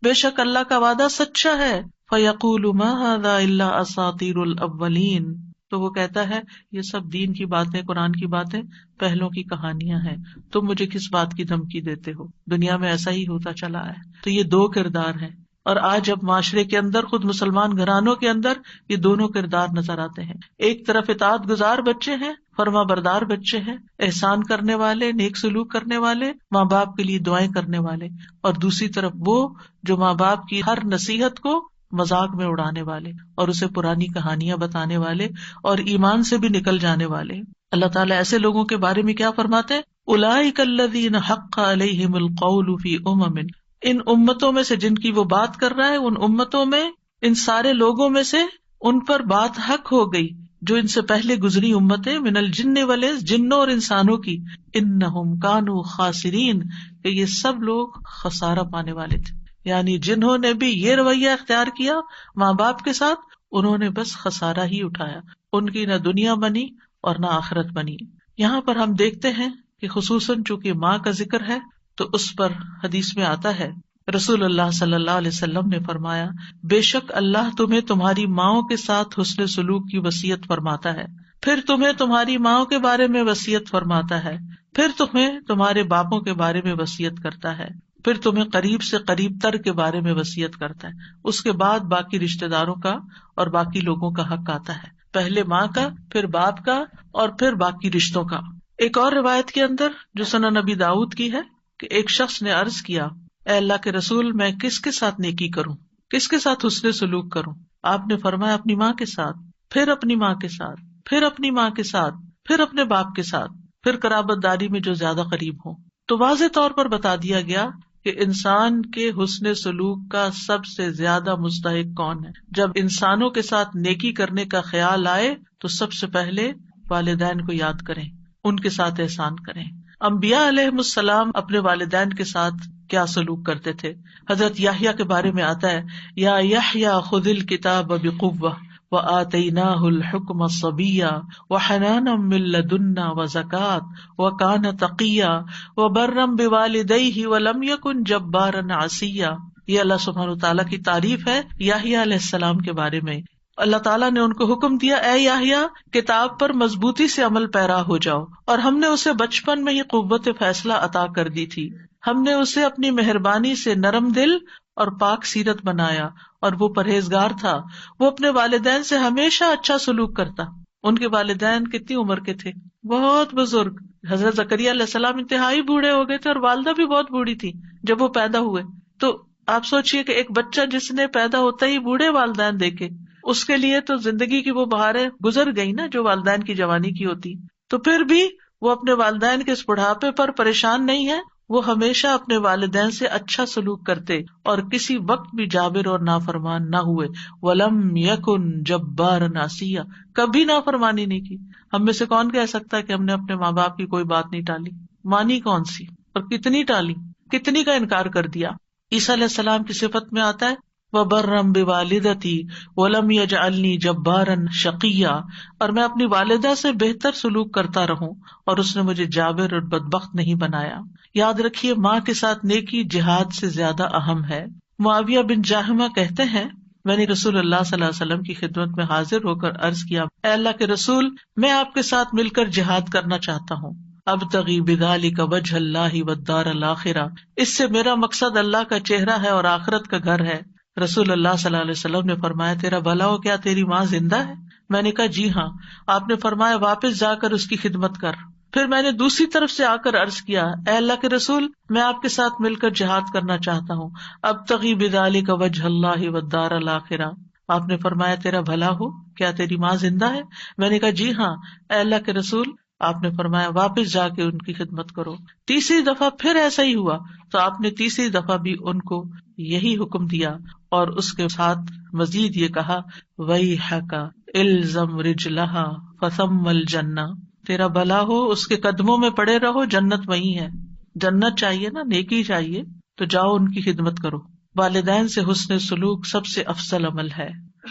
بے شک اللہ کا وعدہ سچا ہے. فیقول ما ھذا الا اساطیر الاولین، تو وہ کہتا ہے یہ سب دین کی باتیں، قرآن کی باتیں پہلوں کی کہانیاں ہیں، تم مجھے کس بات کی دھمکی دیتے ہو، دنیا میں ایسا ہی ہوتا چلا ہے. تو یہ دو کردار ہیں، اور آج اب معاشرے کے اندر، خود مسلمان گھرانوں کے اندر یہ دونوں کردار نظر آتے ہیں. ایک طرف اطاعت گزار بچے ہیں، فرما بردار بچے ہیں، احسان کرنے والے، نیک سلوک کرنے والے، ماں باپ کے لیے دعائیں کرنے والے. اور دوسری طرف وہ جو ماں باپ کی ہر نصیحت کو مذاق میں اڑانے والے اور اسے پرانی کہانیاں بتانے والے اور ایمان سے بھی نکل جانے والے. اللہ تعالیٰ ایسے لوگوں کے بارے میں کیا فرماتے ہیں؟ اولئک الذین حق علیہم القول فی امم، ان امتوں میں سے جن کی وہ بات کر رہا ہے، ان امتوں میں، ان سارے لوگوں میں سے ان پر بات حق ہو گئی جو ان سے پہلے گزری امتیں، من الجن والانس، جنوں اور انسانوں کی. انہم کانوا خاسرین، کہ یہ سب لوگ خسارہ پانے والے تھے. یعنی جنہوں نے بھی یہ رویہ اختیار کیا ماں باپ کے ساتھ، انہوں نے بس خسارہ ہی اٹھایا، ان کی نہ دنیا بنی اور نہ آخرت بنی. یہاں پر ہم دیکھتے ہیں کہ خصوصاً چونکہ ماں کا ذکر ہے تو اس پر حدیث میں آتا ہے، رسول اللہ صلی اللہ علیہ وسلم نے فرمایا، بے شک اللہ تمہیں تمہاری ماؤں کے ساتھ حسن سلوک کی وصیت فرماتا ہے، پھر تمہیں تمہاری ماؤں کے بارے میں وصیت فرماتا ہے، پھر تمہیں تمہارے باپوں کے بارے میں وصیت کرتا ہے، پھر تمہیں قریب سے قریب تر کے بارے میں وصیت کرتا ہے. اس کے بعد باقی رشتہ داروں کا اور باقی لوگوں کا حق آتا ہے، پہلے ماں کا، پھر باپ کا، اور پھر باقی رشتوں کا. ایک اور روایت کے اندر جو سنن نبی داؤد کی ہے کہ ایک شخص نے عرض کیا، اے اللہ کے رسول، میں کس کے ساتھ نیکی کروں، کس کے ساتھ حسن سلوک کروں؟ آپ نے فرمایا اپنی ماں کے ساتھ، پھر اپنی ماں کے ساتھ، پھر اپنی ماں کے ساتھ، پھر اپنے باپ کے ساتھ، پھر قرابت داری میں جو زیادہ قریب ہوں. تو واضح طور پر بتا دیا گیا کہ انسان کے حسن سلوک کا سب سے زیادہ مستحق کون ہے. جب انسانوں کے ساتھ نیکی کرنے کا خیال آئے تو سب سے پہلے والدین کو یاد کریں، ان کے ساتھ احسان کریں. انبیاء علیہم السلام اپنے والدین کے ساتھ کیا سلوک کرتے تھے؟ حضرت یحییٰ کے بارے میں آتا ہے، یا یحییٰ خذ الکتاب بقوہ وآتیناہ الحکم صبیا وحنانا من لدنا وزکاۃ وکان تقیا وبرا بوالدیہ ولم یکن جبارا عصیا. یہ اللہ سبحانہ تعالیٰ کی تعریف ہے یحییٰ علیہ السلام کے بارے میں. اللہ تعالیٰ نے ان کو حکم دیا، اے یحییٰ کتاب پر مضبوطی سے عمل پیرا ہو جاؤ، اور ہم نے اسے بچپن میں ہی قوت فیصلہ عطا کر دی تھی، ہم نے اسے اپنی مہربانی سے نرم دل اور پاک سیرت بنایا، اور وہ پرہیزگار تھا، وہ اپنے والدین سے ہمیشہ اچھا سلوک کرتا. ان کے والدین کتنی عمر کے تھے؟ بہت بزرگ. حضرت زکریا علیہ السلام انتہائی بوڑھے ہو گئے تھے اور والدہ بھی بہت بوڑھی تھی جب وہ پیدا ہوئے. تو آپ سوچئے کہ ایک بچہ جس نے پیدا ہوتا ہی بوڑھے والدین دیکھے، اس کے لیے تو زندگی کی وہ بہاریں گزر گئی نا جو والدین کی جوانی کی ہوتی. تو پھر بھی وہ اپنے والدین کے اس بڑھاپے پر پریشان نہیں ہے، وہ ہمیشہ اپنے والدین سے اچھا سلوک کرتے اور کسی وقت بھی جابر اور نافرمان نہ ہوئے. وَلَمْ يَكُنْ جَبَّارًا عَصِيًّا، کبھی نافرمانی نہیں کی. ہم میں سے کون کہہ سکتا ہے کہ ہم نے اپنے ماں باپ کی کوئی بات نہیں ٹالی؟ مانی کون سی، اور کتنی ٹالی، کتنی کا انکار کر دیا. عیسیٰ علیہ السلام کی صفت میں آتا ہے وبرم بوالدتی ولم یجعلنی جبارا شقیا، اور میں اپنی والدہ سے بہتر سلوک کرتا رہوں اور اس نے مجھے جابر اور بدبخت نہیں بنایا۔ یاد رکھیے ماں کے ساتھ نیکی جہاد سے زیادہ اہم ہے۔ معاویہ بن جاہمہ کہتے ہیں میں نے رسول اللہ صلی اللہ علیہ وسلم کی خدمت میں حاضر ہو کر عرض کیا، اے اللہ کے رسول، میں آپ کے ساتھ مل کر جہاد کرنا چاہتا ہوں۔ ابتغی بذلک وجہ اللہ والدار الآخرہ، اس سے میرا مقصد اللہ کا چہرہ ہے اور آخرت کا گھر ہے۔ رسول اللہ صلی اللہ علیہ وسلم نے فرمایا، تیرا بھلا ہو، کیا تیری ماں زندہ ہے؟ میں نے کہا جی ہاں۔ آپ نے فرمایا واپس جا کر اس کی خدمت کر۔ پھر میں نے دوسری طرف سے آ کر عرض کیا، اے اللہ کے رسول، میں آپ کے ساتھ مل کر جہاد کرنا چاہتا ہوں۔ ابتغی بذلک وجہ اللہ والدار الآخرہ۔ آپ نے فرمایا تیرا بھلا ہو، کیا تیری ماں زندہ ہے؟ میں نے کہا جی ہاں۔ اے اللہ کے رسول، آپ نے فرمایا واپس جا کے ان کی خدمت کرو۔ تیسری دفعہ پھر ایسا ہی ہوا تو آپ نے تیسری دفعہ بھی ان کو یہی حکم دیا اور اس کے ساتھ مزید یہ کہا، وَيْحَكَ إِلْزَمْ رِجْلَهَا فَثَمَّ الْجَنَّةُ، تیرا بھلا ہو، اس کے قدموں میں پڑے رہو، جنت وہی ہے۔ جنت چاہیے نا، نیکی چاہیے تو جاؤ ان کی خدمت کرو۔ والدین سے حسن سلوک سب سے افضل عمل ہے۔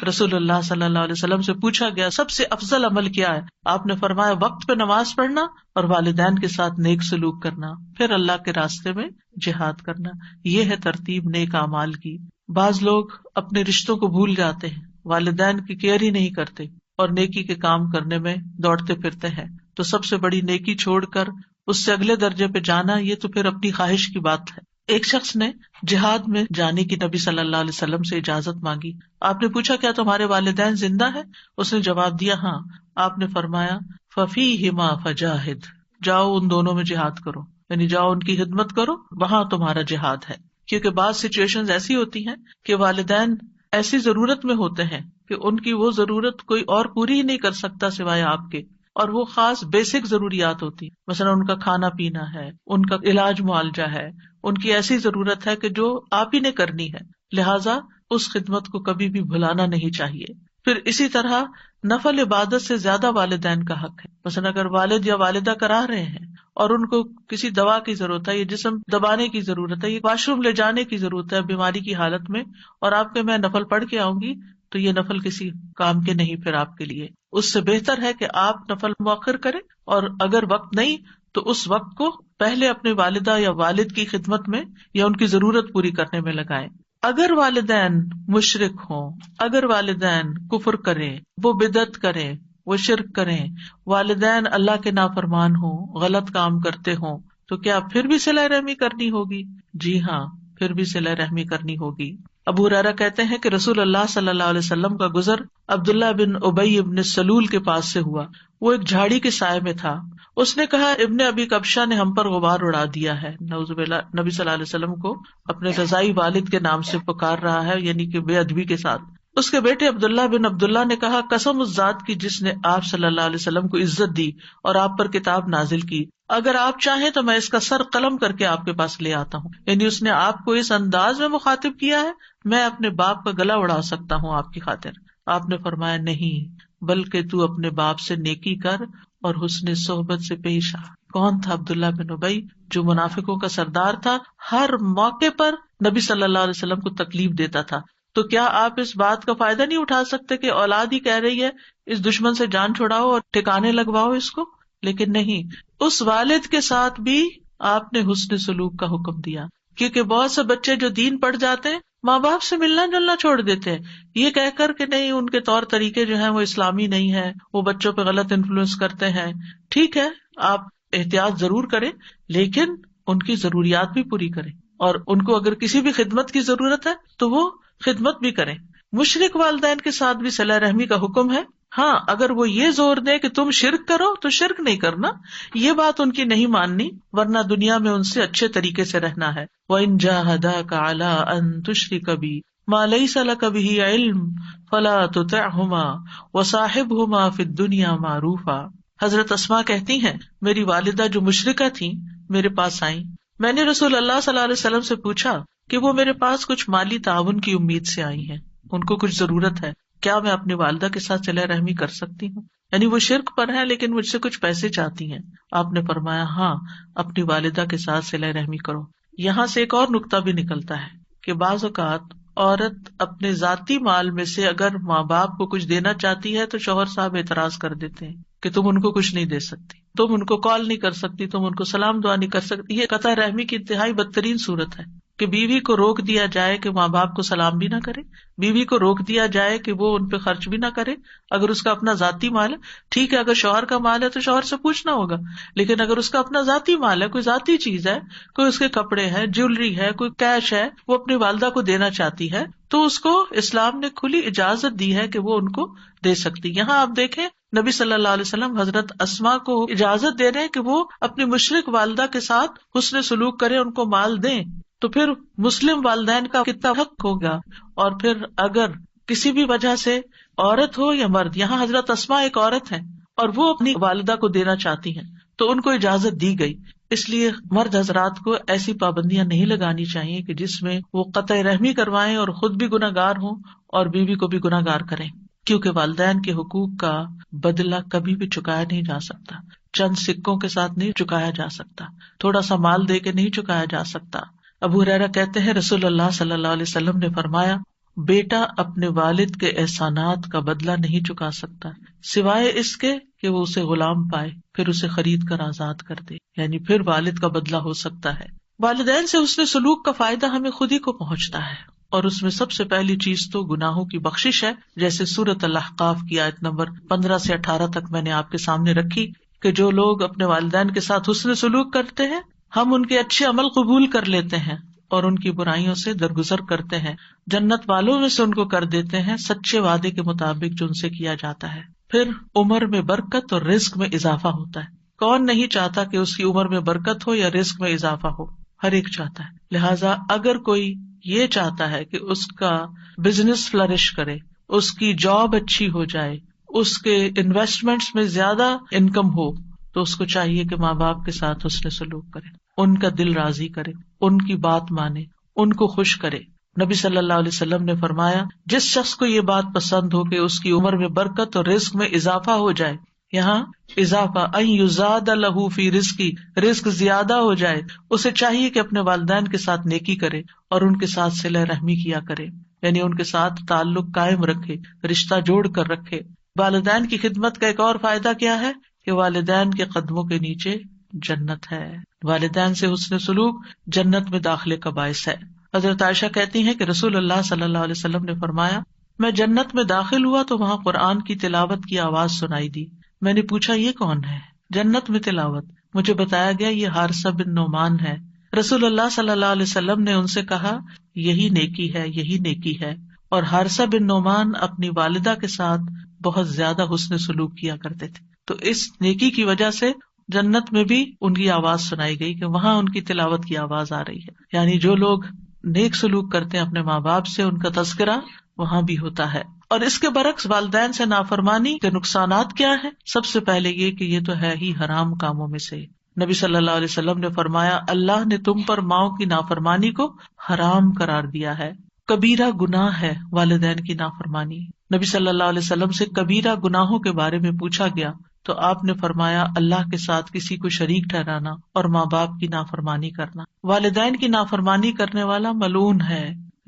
رسول اللہ صلی اللہ علیہ وسلم سے پوچھا گیا سب سے افضل عمل کیا ہے؟ آپ نے فرمایا وقت پہ نماز پڑھنا اور والدین کے ساتھ نیک سلوک کرنا، پھر اللہ کے راستے میں جہاد کرنا۔ یہ ہے ترتیب نیک اعمال کی۔ بعض لوگ اپنے رشتوں کو بھول جاتے ہیں، والدین کی کیئر ہی نہیں کرتے اور نیکی کے کام کرنے میں دوڑتے پھرتے ہیں، تو سب سے بڑی نیکی چھوڑ کر اس سے اگلے درجے پہ جانا، یہ تو پھر اپنی خواہش کی بات ہے۔ ایک شخص نے جہاد میں جانے کی نبی صلی اللہ علیہ وسلم سے اجازت مانگی۔ آپ نے پوچھا کیا تمہارے والدین زندہ ہیں؟ اس نے جواب دیا ہاں۔ آپ نے فرمایا فَفِيهِمَا فَجَاهِدْ، جاؤ ان دونوں میں جہاد کرو، یعنی جاؤ ان کی خدمت کرو، وہاں تمہارا جہاد ہے۔ کیونکہ بعض سچویشنز ایسی ہوتی ہیں کہ والدین ایسی ضرورت میں ہوتے ہیں کہ ان کی وہ ضرورت کوئی اور پوری ہی نہیں کر سکتا سوائے آپ کے، اور وہ خاص بیسک ضروریات ہوتی، مثلا ان کا کھانا پینا ہے، ان کا علاج معالجہ ہے، ان کی ایسی ضرورت ہے کہ جو آپ ہی نے کرنی ہے، لہٰذا اس خدمت کو کبھی بھی بھلانا نہیں چاہیے۔ پھر اسی طرح نفل عبادت سے زیادہ والدین کا حق ہے۔ مثلا اگر والد یا والدہ کرا رہے ہیں اور ان کو کسی دوا کی ضرورت ہے، یہ جسم دبانے کی ضرورت ہے، یہ واش روم لے جانے کی ضرورت ہے بیماری کی حالت میں، اور آپ کے میں نفل پڑھ کے آؤں گی، تو یہ نفل کسی کام کے نہیں پھر آپ کے لیے۔ اس سے بہتر ہے کہ آپ نفل مؤخر کریں، اور اگر وقت نہیں تو اس وقت کو پہلے اپنے والدہ یا والد کی خدمت میں یا ان کی ضرورت پوری کرنے میں لگائیں۔ اگر والدین مشرک ہوں، اگر والدین کفر کریں، وہ بدعت کریں، وہ شرک کریں، والدین اللہ کے نافرمان ہوں، غلط کام کرتے ہوں، تو کیا پھر بھی صلہ رحمی کرنی ہوگی؟ جی ہاں، پھر بھی صلہ رحمی کرنی ہوگی۔ ابو ہریرہ کہتے ہیں کہ رسول اللہ صلی اللہ علیہ وسلم کا گزر عبداللہ بن ابی ابن سلول کے پاس سے ہوا۔ وہ ایک جھاڑی کے سائے میں تھا۔ اس نے کہا ابن ابی کبشہ نے ہم پر غبار اڑا دیا ہے۔ نعوذ باللہ، نبی صلی اللہ علیہ وسلم کو اپنے رضائی والد کے نام سے پکار رہا ہے، یعنی کہ بے ادبی کے ساتھ۔ اس کے بیٹے عبداللہ بن عبداللہ نے کہا قسم اس ذات کی جس نے آپ صلی اللہ علیہ وسلم کو عزت دی اور آپ پر کتاب نازل کی، اگر آپ چاہیں تو میں اس کا سر قلم کر کے آپ کے پاس لے آتا ہوں۔ یعنی اس نے آپ کو اس انداز میں مخاطب کیا ہے، میں اپنے باپ کا گلا اڑا سکتا ہوں آپ کی خاطر۔ آپ نے فرمایا نہیں، بلکہ تو اپنے باپ سے نیکی کر اور حسن صحبت سے پیش آ۔ کون تھا؟ عبداللہ بن ابی، جو منافقوں کا سردار تھا، ہر موقع پر نبی صلی اللہ علیہ وسلم کو تکلیف دیتا تھا۔ تو کیا آپ اس بات کا فائدہ نہیں اٹھا سکتے کہ اولاد ہی کہہ رہی ہے اس دشمن سے جان چھڑاؤ اور ٹھکانے لگواؤ اس کو؟ لیکن نہیں، اس والد کے ساتھ بھی آپ نے حسن سلوک کا حکم دیا، کیونکہ بہت سے بچے جو دین پڑھ جاتے ہیں ماں باپ سے ملنا جلنا چھوڑ دیتے ہیں، یہ کہہ کر کہ نہیں ان کے طور طریقے جو ہیں وہ اسلامی نہیں ہے، وہ بچوں پہ غلط انفلوئنس کرتے ہیں۔ ٹھیک ہے، آپ احتیاط ضرور کریں، لیکن ان کی ضروریات بھی پوری کریں، اور ان کو اگر کسی بھی خدمت کی ضرورت ہے تو وہ خدمت بھی کریں۔ مشرک والدین کے ساتھ بھی صلہ رحمی کا حکم ہے۔ ہاں، اگر وہ یہ زور دے کہ تم شرک کرو تو شرک نہیں کرنا، یہ بات ان کی نہیں ماننی، ورنہ دنیا میں ان سے اچھے طریقے سے رہنا ہے۔ وَإِن جَاهَدَاكَ عَلَىٰ أَن تُشْرِكَ بِي مَا لَيْسَ لَكَ بِهِ عِلْمٌ فَلَا تُطِعْهُمَا وَصَاحِبْهُمَا فِي الدُّنْيَا مَعْرُوفًا۔ حضرت اسماء کہتی ہیں میری والدہ جو مشرکہ تھیں میرے پاس آئیں، میں نے رسول اللہ صلی اللہ علیہ وسلم سے پوچھا کہ وہ میرے پاس کچھ مالی تعاون کی امید سے آئی ہیں، ان کو کچھ ضرورت ہے، کیا میں اپنی والدہ کے ساتھ صلہ رحمی کر سکتی ہوں؟ یعنی وہ شرک پر ہے لیکن مجھ سے کچھ پیسے چاہتی ہیں۔ آپ نے فرمایا ہاں، اپنی والدہ کے ساتھ صلہ رحمی کرو۔ یہاں سے ایک اور نقطہ بھی نکلتا ہے کہ بعض اوقات عورت اپنے ذاتی مال میں سے اگر ماں باپ کو کچھ دینا چاہتی ہے تو شوہر صاحب اعتراض کر دیتے ہیں کہ تم ان کو کچھ نہیں دے سکتی، تم ان کو کال نہیں کر سکتی، تم ان کو سلام دعا نہیں کر سکتی. یہ قطع رحمی کی انتہائی بدترین صورت ہے کہ بیوی کو روک دیا جائے کہ ماں باپ کو سلام بھی نہ کرے، بیوی کو روک دیا جائے کہ وہ ان پہ خرچ بھی نہ کرے. اگر اس کا اپنا ذاتی مال ہے ٹھیک ہے، اگر شوہر کا مال ہے تو شوہر سے پوچھنا ہوگا، لیکن اگر اس کا اپنا ذاتی مال ہے، کوئی ذاتی چیز ہے، کوئی اس کے کپڑے ہے، جیولری ہے، کوئی کیش ہے، وہ اپنی والدہ کو دینا چاہتی ہے تو اس کو اسلام نے کھلی اجازت دی ہے کہ وہ ان کو دے سکتی. یہاں آپ دیکھیں نبی صلی اللہ علیہ وسلم حضرت اسماء کو اجازت دے رہے ہیں کہ وہ اپنی مشرک والدہ کے ساتھ حسن سلوک کریں، ان کو مال دیں. تو پھر مسلم والدین کا کتنا حق ہوگا. اور پھر اگر کسی بھی وجہ سے عورت ہو یا مرد، یہاں حضرت اسماء ایک عورت ہے اور وہ اپنی والدہ کو دینا چاہتی ہیں تو ان کو اجازت دی گئی. اس لیے مرد حضرات کو ایسی پابندیاں نہیں لگانی چاہیے کہ جس میں وہ قطع رحمی کروائیں اور خود بھی گناہ گار ہوں اور بیوی کو بھی گناہ گار کریں، کیونکہ والدین کے حقوق کا بدلہ کبھی بھی چکایا نہیں جا سکتا، چند سکوں کے ساتھ نہیں چکایا جا سکتا، تھوڑا سا مال دے کے نہیں چکایا جا سکتا. ابو ہریرہ کہتے ہیں رسول اللہ صلی اللہ علیہ وسلم نے فرمایا، بیٹا اپنے والد کے احسانات کا بدلہ نہیں چکا سکتا سوائے اس کے کہ وہ اسے غلام پائے، پھر اسے خرید کر آزاد کر دے، یعنی پھر والد کا بدلہ ہو سکتا ہے. والدین سے حسن سلوک کا فائدہ ہمیں خود ہی کو پہنچتا ہے، اور اس میں سب سے پہلی چیز تو گناہوں کی بخشش ہے. جیسے سورۃ الاحقاف کی آیت نمبر 15 سے 18 تک میں نے آپ کے سامنے رکھی کہ جو لوگ اپنے والدین کے ساتھ حسن سلوک کرتے ہیں ہم ان کے اچھے عمل قبول کر لیتے ہیں اور ان کی برائیوں سے درگزر کرتے ہیں، جنت والوں میں سے ان کو کر دیتے ہیں سچے وعدے کے مطابق جو ان سے کیا جاتا ہے. پھر عمر میں برکت اور رزق میں اضافہ ہوتا ہے. کون نہیں چاہتا کہ اس کی عمر میں برکت ہو یا رزق میں اضافہ ہو؟ ہر ایک چاہتا ہے. لہٰذا اگر کوئی یہ چاہتا ہے کہ اس کا بزنس فلرش کرے، اس کی جاب اچھی ہو جائے، اس کے انویسٹمنٹس میں زیادہ انکم ہو، تو اس کو چاہیے کہ ماں باپ کے ساتھ حسن سلوک کرے، ان کا دل راضی کرے، ان کی بات مانے، ان کو خوش کرے. نبی صلی اللہ علیہ وسلم نے فرمایا جس شخص کو یہ بات پسند ہو کہ اس کی عمر میں برکت اور رزق میں اضافہ ہو جائے، یہاں اضافہ ان یزاد لہ فی رزقی، رزق زیادہ ہو جائے، اسے چاہیے کہ اپنے والدین کے ساتھ نیکی کرے اور ان کے ساتھ صلہ رحمی کیا کرے، یعنی ان کے ساتھ تعلق قائم رکھے، رشتہ جوڑ کر رکھے. والدین کی خدمت کا ایک اور فائدہ کیا ہے کہ والدین کے قدموں کے نیچے جنت ہے. والدین سے حسن سلوک جنت میں داخلے کا باعث ہے. حضرت عائشہ کہتی ہیں کہ رسول اللہ صلی اللہ علیہ وسلم نے فرمایا میں جنت میں داخل ہوا تو وہاں قرآن کی تلاوت کی آواز سنائی دی. میں نے پوچھا یہ کون ہے؟ جنت میں تلاوت. مجھے بتایا گیا یہ حارثہ بن نعمان ہے. رسول اللہ صلی اللہ علیہ وسلم نے ان سے کہا یہی نیکی ہے، یہی نیکی ہے. اور حارثہ بن نعمان اپنی والدہ کے ساتھ بہت زیادہ حسن سلوک کیا کرتے تھے، تو اس نیکی کی وجہ سے جنت میں بھی ان کی آواز سنائی گئی کہ وہاں ان کی تلاوت کی آواز آ رہی ہے. یعنی جو لوگ نیک سلوک کرتے ہیں اپنے ماں باپ سے، ان کا تذکرہ وہاں بھی ہوتا ہے. اور اس کے برعکس والدین سے نافرمانی کے نقصانات کیا ہیں؟ سب سے پہلے یہ کہ یہ تو ہے ہی حرام کاموں میں سے. نبی صلی اللہ علیہ وسلم نے فرمایا اللہ نے تم پر ماؤں کی نافرمانی کو حرام قرار دیا ہے. کبیرہ گناہ ہے والدین کی نافرمانی. نبی صلی اللہ علیہ وسلم سے کبیرہ گناہوں کے بارے میں پوچھا گیا تو آپ نے فرمایا اللہ کے ساتھ کسی کو شریک ٹھہرانا اور ماں باپ کی نافرمانی کرنا. والدین کی نافرمانی کرنے والا ملعون ہے.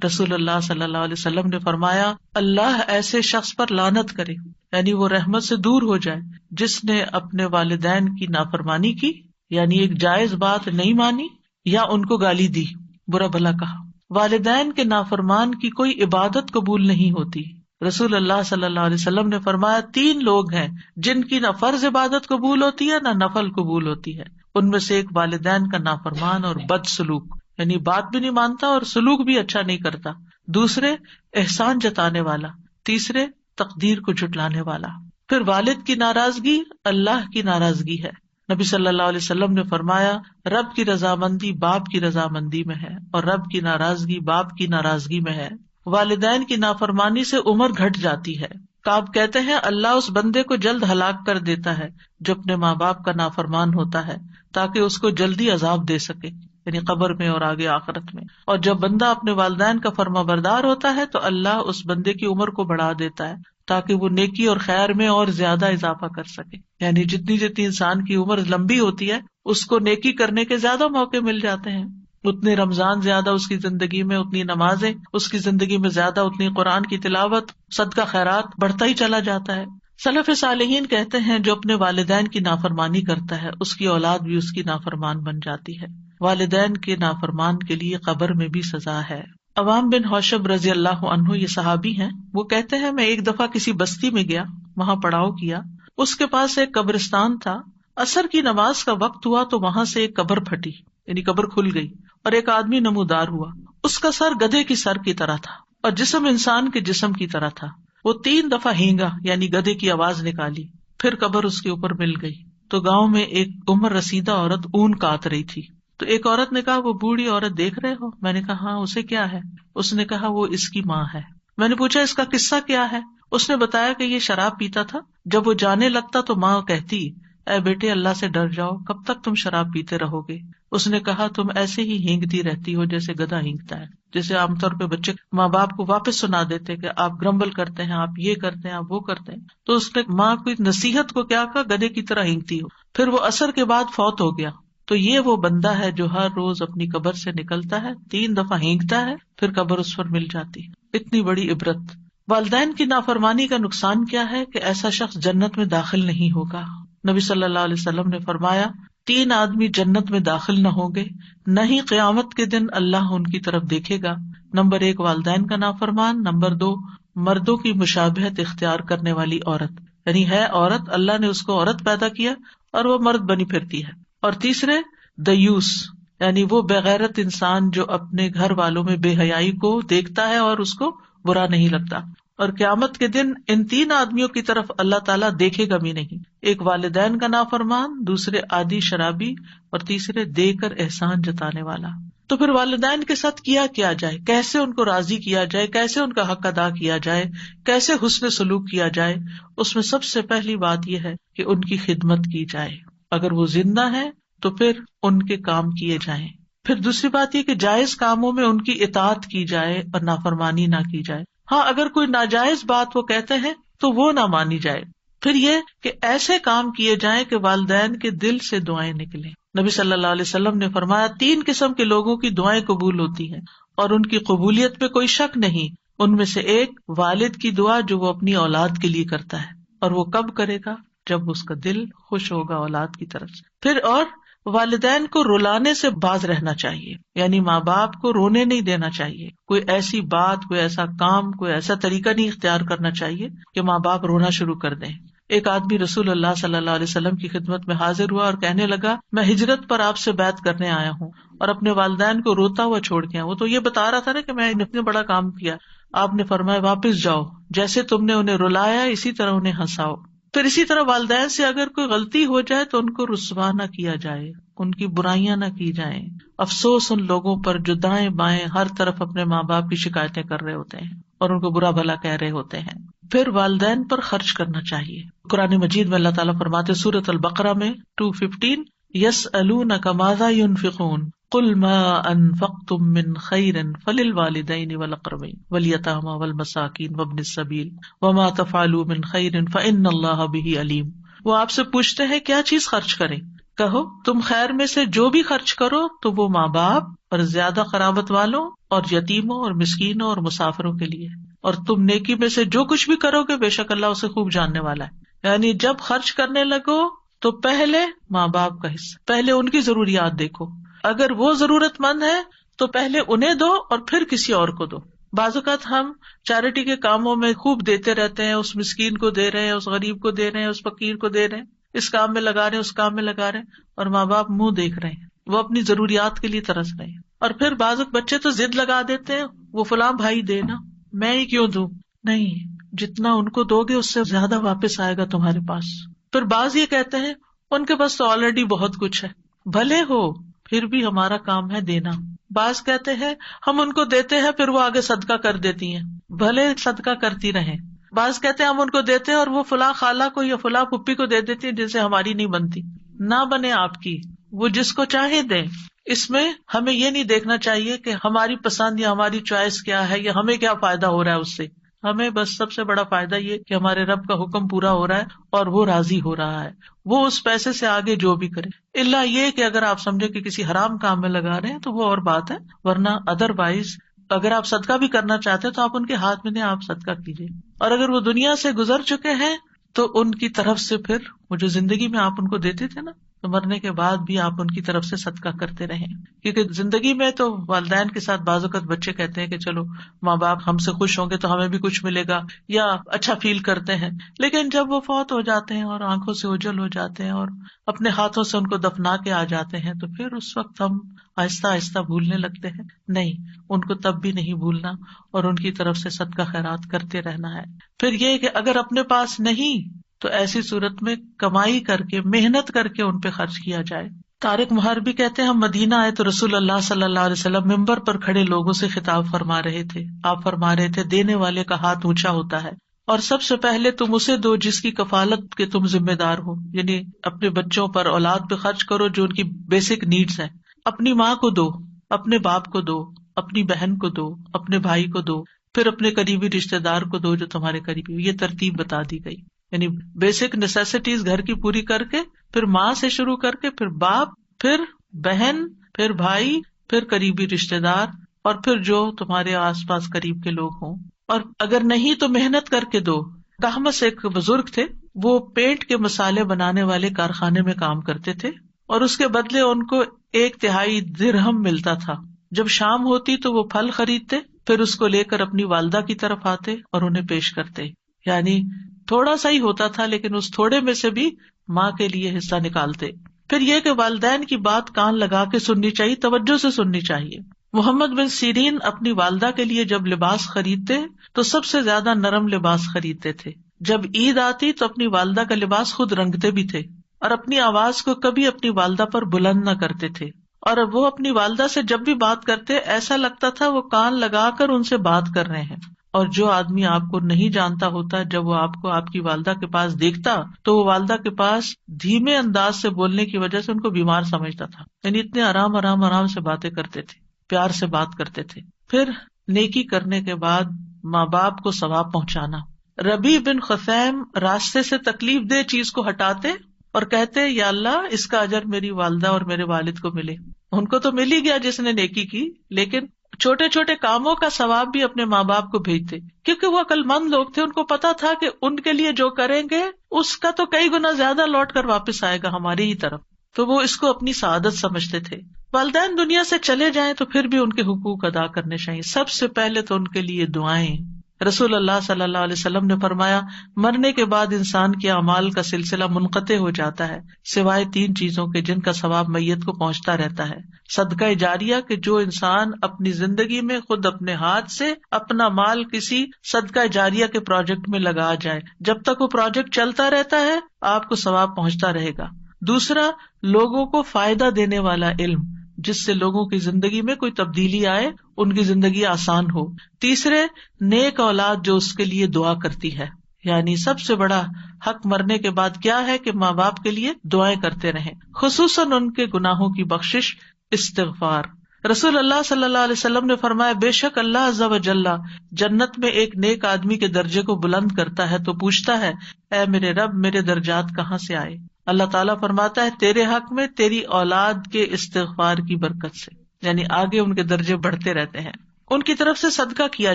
رسول اللہ صلی اللہ علیہ وسلم نے فرمایا اللہ ایسے شخص پر لعنت کرے، یعنی وہ رحمت سے دور ہو جائے جس نے اپنے والدین کی نافرمانی کی، یعنی ایک جائز بات نہیں مانی یا ان کو گالی دی، برا بھلا کہا. والدین کے نافرمان کی کوئی عبادت قبول نہیں ہوتی. رسول اللہ صلی اللہ علیہ وسلم نے فرمایا 3 لوگ ہیں جن کی نہ فرض عبادت قبول ہوتی ہے نہ نفل قبول ہوتی ہے. ان میں سے ایک والدین کا نافرمان اور بد سلوک، یعنی بات بھی نہیں مانتا اور سلوک بھی اچھا نہیں کرتا. دوسرے احسان جتانے والا. تیسرے تقدیر کو جھٹلانے والا. پھر والد کی ناراضگی اللہ کی ناراضگی ہے. نبی صلی اللہ علیہ وسلم نے فرمایا رب کی رضامندی باپ کی رضامندی میں ہے اور رب کی ناراضگی باپ کی ناراضگی میں ہے. والدین کی نافرمانی سے عمر گھٹ جاتی ہے. کعب کہتے ہیں اللہ اس بندے کو جلد ہلاک کر دیتا ہے جو اپنے ماں باپ کا نافرمان ہوتا ہے تاکہ اس کو جلدی عذاب دے سکے، یعنی قبر میں اور آگے آخرت میں. اور جب بندہ اپنے والدین کا فرما بردار ہوتا ہے تو اللہ اس بندے کی عمر کو بڑھا دیتا ہے تاکہ وہ نیکی اور خیر میں اور زیادہ اضافہ کر سکے. یعنی جتنی جتنی انسان کی عمر لمبی ہوتی ہے اس کو نیکی کرنے کے زیادہ موقع مل جاتے ہیں. اتنے رمضان زیادہ اس کی زندگی میں، اتنی نمازیں اس کی زندگی میں زیادہ، اتنی قرآن کی تلاوت، صدقہ خیرات بڑھتا ہی چلا جاتا ہے۔ سلف صالحین کہتے ہیں جو اپنے والدین کی نافرمانی کرتا ہے اس کی اولاد بھی اس کی نافرمان بن جاتی ہے۔ والدین کے نافرمان کے لیے قبر میں بھی سزا ہے۔ عوام بن حوشب رضی اللہ عنہ یہ صحابی ہیں، وہ کہتے ہیں میں ایک دفعہ کسی بستی میں گیا، وہاں پڑاؤ کیا، اس کے پاس ایک قبرستان تھا، عصر کی نماز کا وقت ہوا تو وہاں سے ایک قبر پھٹی، یعنی قبر کھل گئی اور ایک آدمی نمودار ہوا، اس کا سر گدھے کی سر کی طرح تھا اور جسم انسان کے جسم کی طرح تھا۔ وہ 3 دفعہ ہینگا یعنی گدھے کی آواز نکالی، پھر قبر اس کے اوپر مل گئی۔ تو گاؤں میں ایک عمر رسیدہ عورت اون کاٹ رہی تھی، تو ایک عورت نے کہا وہ بوڑھی عورت دیکھ رہے ہو؟ میں نے کہا ہاں، اسے کیا ہے؟ اس نے کہا وہ اس کی ماں ہے۔ میں نے پوچھا اس کا قصہ کیا ہے؟ اس نے بتایا کہ یہ شراب پیتا تھا، جب وہ جانے لگتا تو ماں کہتی اے بیٹے اللہ سے ڈر جاؤ، کب تک تم شراب پیتے رہو گے؟ اس نے کہا تم ایسے ہی ہینگتی رہتی ہو جیسے گدھا ہینگتا ہے، جیسے عام طور پہ بچے ماں باپ کو واپس سنا دیتے کہ آپ گرمبل کرتے ہیں، آپ یہ کرتے ہیں، آپ وہ کرتے ہیں، تو اس نے ماں کی نصیحت کو کیا کہا، گدھے کی طرح ہینگتی ہو۔ پھر وہ عصر کے بعد فوت ہو گیا۔ تو یہ وہ بندہ ہے جو ہر روز اپنی قبر سے نکلتا ہے، 3 دفعہ ہینگتا ہے، پھر قبر اس پر مل جاتی۔ اتنی بڑی عبرت۔ والدین کی نافرمانی کا نقصان کیا ہے کہ ایسا شخص جنت میں داخل نہیں ہوگا۔ نبی صلی اللہ علیہ وسلم نے فرمایا 3 آدمی جنت میں داخل نہ ہوں گے، نہ ہی قیامت کے دن اللہ ان کی طرف دیکھے گا۔ نمبر 1 والدین کا نافرمان، نمبر 2 مردوں کی مشابہت اختیار کرنے والی عورت، یعنی ہے عورت، اللہ نے اس کو عورت پیدا کیا اور وہ مرد بنی پھرتی ہے، اور تیسرے دیوس، یعنی وہ بغیرت انسان جو اپنے گھر والوں میں بے حیائی کو دیکھتا ہے اور اس کو برا نہیں لگتا۔ اور قیامت کے دن ان 3 آدمیوں کی طرف اللہ تعالیٰ دیکھے گا بھی نہیں، ایک والدین کا نافرمان، دوسرے عادی شرابی، اور تیسرے دے کر احسان جتانے والا۔ تو پھر والدین کے ساتھ کیا جائے، کیسے ان کو راضی کیا جائے، کیسے ان کا حق ادا کیا جائے، کیسے حسن سلوک کیا جائے؟ اس میں سب سے پہلی بات یہ ہے کہ ان کی خدمت کی جائے، اگر وہ زندہ ہے تو پھر ان کے کام کیے جائیں۔ پھر دوسری بات یہ کہ جائز کاموں میں ان کی اطاعت کی جائے اور نافرمانی نہ کی جائے۔ ہاں اگر کوئی ناجائز بات وہ کہتے ہیں تو وہ نہ مانی جائے۔ پھر یہ کہ ایسے کام کیے جائیں کہ والدین کے دل سے دعائیں نکلیں۔ نبی صلی اللہ علیہ وسلم نے فرمایا 3 قسم کے لوگوں کی دعائیں قبول ہوتی ہیں اور ان کی قبولیت میں کوئی شک نہیں۔ ان میں سے ایک والد کی دعا جو وہ اپنی اولاد کے لیے کرتا ہے، اور وہ کب کرے گا؟ جب اس کا دل خوش ہوگا اولاد کی طرف سے۔ پھر اور والدین کو رلانے سے باز رہنا چاہیے، یعنی ماں باپ کو رونے نہیں دینا چاہیے، کوئی ایسی بات، کوئی ایسا کام، کوئی ایسا طریقہ نہیں اختیار کرنا چاہیے کہ ماں باپ رونا شروع کر دیں۔ ایک آدمی رسول اللہ صلی اللہ علیہ وسلم کی خدمت میں حاضر ہوا اور کہنے لگا میں ہجرت پر آپ سے بیعت کرنے آیا ہوں اور اپنے والدین کو روتا ہوا چھوڑ کے آیا۔ وہ تو یہ بتا رہا تھا نا کہ میں نے اتنا بڑا کام کیا۔ آپ نے فرمایا واپس جاؤ، جیسے تم نے انہیں رلایا اسی طرح انہیں ہنساؤ۔ پھر اسی طرح والدین سے اگر کوئی غلطی ہو جائے تو ان کو رسوا نہ کیا جائے، ان کی برائیاں نہ کی جائیں۔ افسوس ان لوگوں پر جو دائیں بائیں ہر طرف اپنے ماں باپ کی شکایتیں کر رہے ہوتے ہیں اور ان کو برا بھلا کہہ رہے ہوتے ہیں۔ پھر والدین پر خرچ کرنا چاہیے۔ قرآن مجید میں اللہ تعالیٰ فرماتے سورۃ البقرہ میں 215 یسألونک ماذا ينفقون قل ما انفقتم من خیر فللوالدین والاقربین والیتامى والمساکین وابن السبیل وما تفعلوا من خیر فإن اللہ بہ علیم۔ وہ آپ سے پوچھتے ہیں کیا چیز خرچ کریں، کہو تم خیر میں سے جو بھی خرچ کرو تو وہ ماں باپ اور زیادہ قرابت والوں اور یتیموں اور مسکینوں اور مسافروں کے لیے، اور تم نیکی میں سے جو کچھ بھی کرو گے بے شک اللہ اسے خوب جاننے والا ہے۔ یعنی جب خرچ کرنے لگو تو پہلے ماں باپ کا حصہ، پہلے ان کی ضروریات دیکھو، اگر وہ ضرورت مند ہے تو پہلے انہیں دو اور پھر کسی اور کو دو۔ بعض اوقات ہم چیریٹی کے کاموں میں خوب دیتے رہتے ہیں، اس مسکین کو دے رہے ہیں، اس غریب کو دے رہے ہیں، اس فقیر کو دے رہے ہیں، اس کام میں لگا رہے ہیں، اس کام میں لگا رہے ہیں، اور ماں باپ منہ دیکھ رہے ہیں، وہ اپنی ضروریات کے لیے ترس رہے ہیں۔ اور پھر بعض بچے تو ضد لگا دیتے ہیں وہ فلاں بھائی دینا، میں ہی کیوں دوں؟ نہیں، جتنا ان کو دو گے اس سے زیادہ واپس آئے گا تمہارے پاس۔ پھر بعض یہ کہتے ہیں ان کے پاس تو آلریڈی بہت کچھ ہے، بھلے ہو پھر بھی ہمارا کام ہے دینا۔ بعض کہتے ہیں ہم ان کو دیتے ہیں پھر وہ آگے صدقہ کر دیتی ہیں، بھلے صدقہ کرتی رہیں۔ بعض کہتے ہیں ہم ان کو دیتے ہیں اور وہ فلاں خالہ کو یا فلاں پھپھی کو دے دیتی ہیں جن سے ہماری نہیں بنتی۔ نہ بنے آپ کی، وہ جس کو چاہے دیں۔ اس میں ہمیں یہ نہیں دیکھنا چاہیے کہ ہماری پسند یا ہماری چوائس کیا ہے یا ہمیں کیا فائدہ ہو رہا ہے اس سے، ہمیں بس سب سے بڑا فائدہ یہ کہ ہمارے رب کا حکم پورا ہو رہا ہے اور وہ راضی ہو رہا ہے، وہ اس پیسے سے آگے جو بھی کرے، الا یہ کہ اگر آپ سمجھے کہ کسی حرام کام میں لگا رہے ہیں تو وہ اور بات ہے، ورنہ ادر وائز اگر آپ صدقہ بھی کرنا چاہتے ہیں تو آپ ان کے ہاتھ میں دیں، آپ صدقہ کیجیے. اور اگر وہ دنیا سے گزر چکے ہیں تو ان کی طرف سے پھر وہ جو زندگی میں آپ ان کو دیتے تھے نا، تو مرنے کے بعد بھی آپ ان کی طرف سے صدقہ کرتے رہیں، کیونکہ زندگی میں تو والدین کے ساتھ بعض اوقات بچے کہتے ہیں کہ چلو ماں باپ ہم سے خوش ہوں گے تو ہمیں بھی کچھ ملے گا، یا اچھا فیل کرتے ہیں، لیکن جب وہ فوت ہو جاتے ہیں اور آنکھوں سے اوجھل ہو جاتے ہیں اور اپنے ہاتھوں سے ان کو دفنا کے آ جاتے ہیں تو پھر اس وقت ہم آہستہ آہستہ بھولنے لگتے ہیں. نہیں، ان کو تب بھی نہیں بھولنا اور ان کی طرف سے صدقہ خیرات کرتے رہنا ہے. پھر یہ کہ اگر اپنے پاس نہیں تو ایسی صورت میں کمائی کر کے محنت کر کے ان پہ خرچ کیا جائے. طارق محربی کہتے ہیں ہم مدینہ آئے تو رسول اللہ صلی اللہ علیہ وسلم ممبر پر کھڑے لوگوں سے خطاب فرما رہے تھے. آپ فرما رہے تھے دینے والے کا ہاتھ اونچا ہوتا ہے اور سب سے پہلے تم اسے دو جس کی کفالت کے تم ذمہ دار ہو، یعنی اپنے بچوں پر اولاد پہ خرچ کرو جو ان کی بیسک نیڈز ہیں. اپنی ماں کو دو، اپنے باپ کو دو، اپنی بہن کو دو، اپنے بھائی کو دو، پھر اپنے قریبی رشتے دار کو دو جو تمہارے قریبی ہو. یہ ترتیب بتا دی گئی، یعنی بیسک نیسیسٹیز گھر کی پوری کر کے پھر ماں سے شروع کر کے پھر باپ، پھر بہن، پھر بھائی، پھر قریبی رشتے دار، اور پھر جو تمہارے آس پاس قریب کے لوگ ہوں. اور اگر نہیں تو محنت کر کے دو. کہمس ایک بزرگ تھے، وہ پینٹ کے مسالے بنانے والے کارخانے میں کام کرتے تھے اور اس کے بدلے ان کو 1/3 درہم ملتا تھا. جب شام ہوتی تو وہ پھل خریدتے، پھر اس کو لے کر اپنی والدہ کی طرف آتے اور انہیں پیش کرتے. یعنی تھوڑا سا ہی ہوتا تھا لیکن اس تھوڑے میں سے بھی ماں کے لیے حصہ نکالتے. پھر یہ کہ والدین کی بات کان لگا کے سننی چاہیے، توجہ سے سننی چاہیے. محمد بن سیرین اپنی والدہ کے لیے جب لباس خریدتے تو سب سے زیادہ نرم لباس خریدتے تھے. جب عید آتی تو اپنی والدہ کا لباس خود رنگتے بھی تھے اور اپنی آواز کو کبھی اپنی والدہ پر بلند نہ کرتے تھے. اور وہ اپنی والدہ سے جب بھی بات کرتے ایسا لگتا تھا وہ کان لگا کر ان سے بات کر رہے ہیں. اور جو آدمی آپ کو نہیں جانتا ہوتا جب وہ آپ کو آپ کی والدہ کے پاس دیکھتا تو وہ والدہ کے پاس دھیمے انداز سے بولنے کی وجہ سے ان کو بیمار سمجھتا تھا. یعنی اتنے آرام سے باتیں کرتے تھے، پیار سے بات کرتے تھے. پھر نیکی کرنے کے بعد ماں باپ کو ثواب پہنچانا. ربیع بن خثیم راستے سے تکلیف دہ چیز کو ہٹاتے اور کہتے یا اللہ اس کا اجر میری والدہ اور میرے والد کو ملے. ان کو تو مل ہی گیا جس نے نیکی کی، لیکن چھوٹے چھوٹے کاموں کا ثواب بھی اپنے ماں باپ کو بھیجتے، کیونکہ وہ عقل مند لوگ تھے. ان کو پتا تھا کہ ان کے لیے جو کریں گے اس کا تو کئی گنا زیادہ لوٹ کر واپس آئے گا ہماری ہی طرف. تو وہ اس کو اپنی سعادت سمجھتے تھے. والدین دنیا سے چلے جائیں تو پھر بھی ان کے حقوق ادا کرنے چاہیے. سب سے پہلے تو ان کے لیے دعائیں. رسول اللہ صلی اللہ علیہ وسلم نے فرمایا مرنے کے بعد انسان کے اعمال کا سلسلہ منقطع ہو جاتا ہے سوائے 3 چیزوں کے جن کا ثواب میت کو پہنچتا رہتا ہے. صدقہ جاریہ کہ جو انسان اپنی زندگی میں خود اپنے ہاتھ سے اپنا مال کسی صدقہ جاریہ کے پروجیکٹ میں لگا جائے، جب تک وہ پروجیکٹ چلتا رہتا ہے آپ کو ثواب پہنچتا رہے گا. دوسرا، لوگوں کو فائدہ دینے والا علم جس سے لوگوں کی زندگی میں کوئی تبدیلی آئے، ان کی زندگی آسان ہو. تیسرے، نیک اولاد جو اس کے لیے دعا کرتی ہے. یعنی سب سے بڑا حق مرنے کے بعد کیا ہے کہ ماں باپ کے لیے دعائیں کرتے رہیں، خصوصاً ان کے گناہوں کی بخشش، استغفار. رسول اللہ صلی اللہ علیہ وسلم نے فرمایا بے شک اللہ عز و جل جنت میں ایک نیک آدمی کے درجے کو بلند کرتا ہے تو پوچھتا ہے اے میرے رب میرے درجات کہاں سے آئے؟ اللہ تعالیٰ فرماتا ہے تیرے حق میں تیری اولاد کے استغفار کی برکت سے. یعنی آگے ان کے درجے بڑھتے رہتے ہیں. ان کی طرف سے صدقہ کیا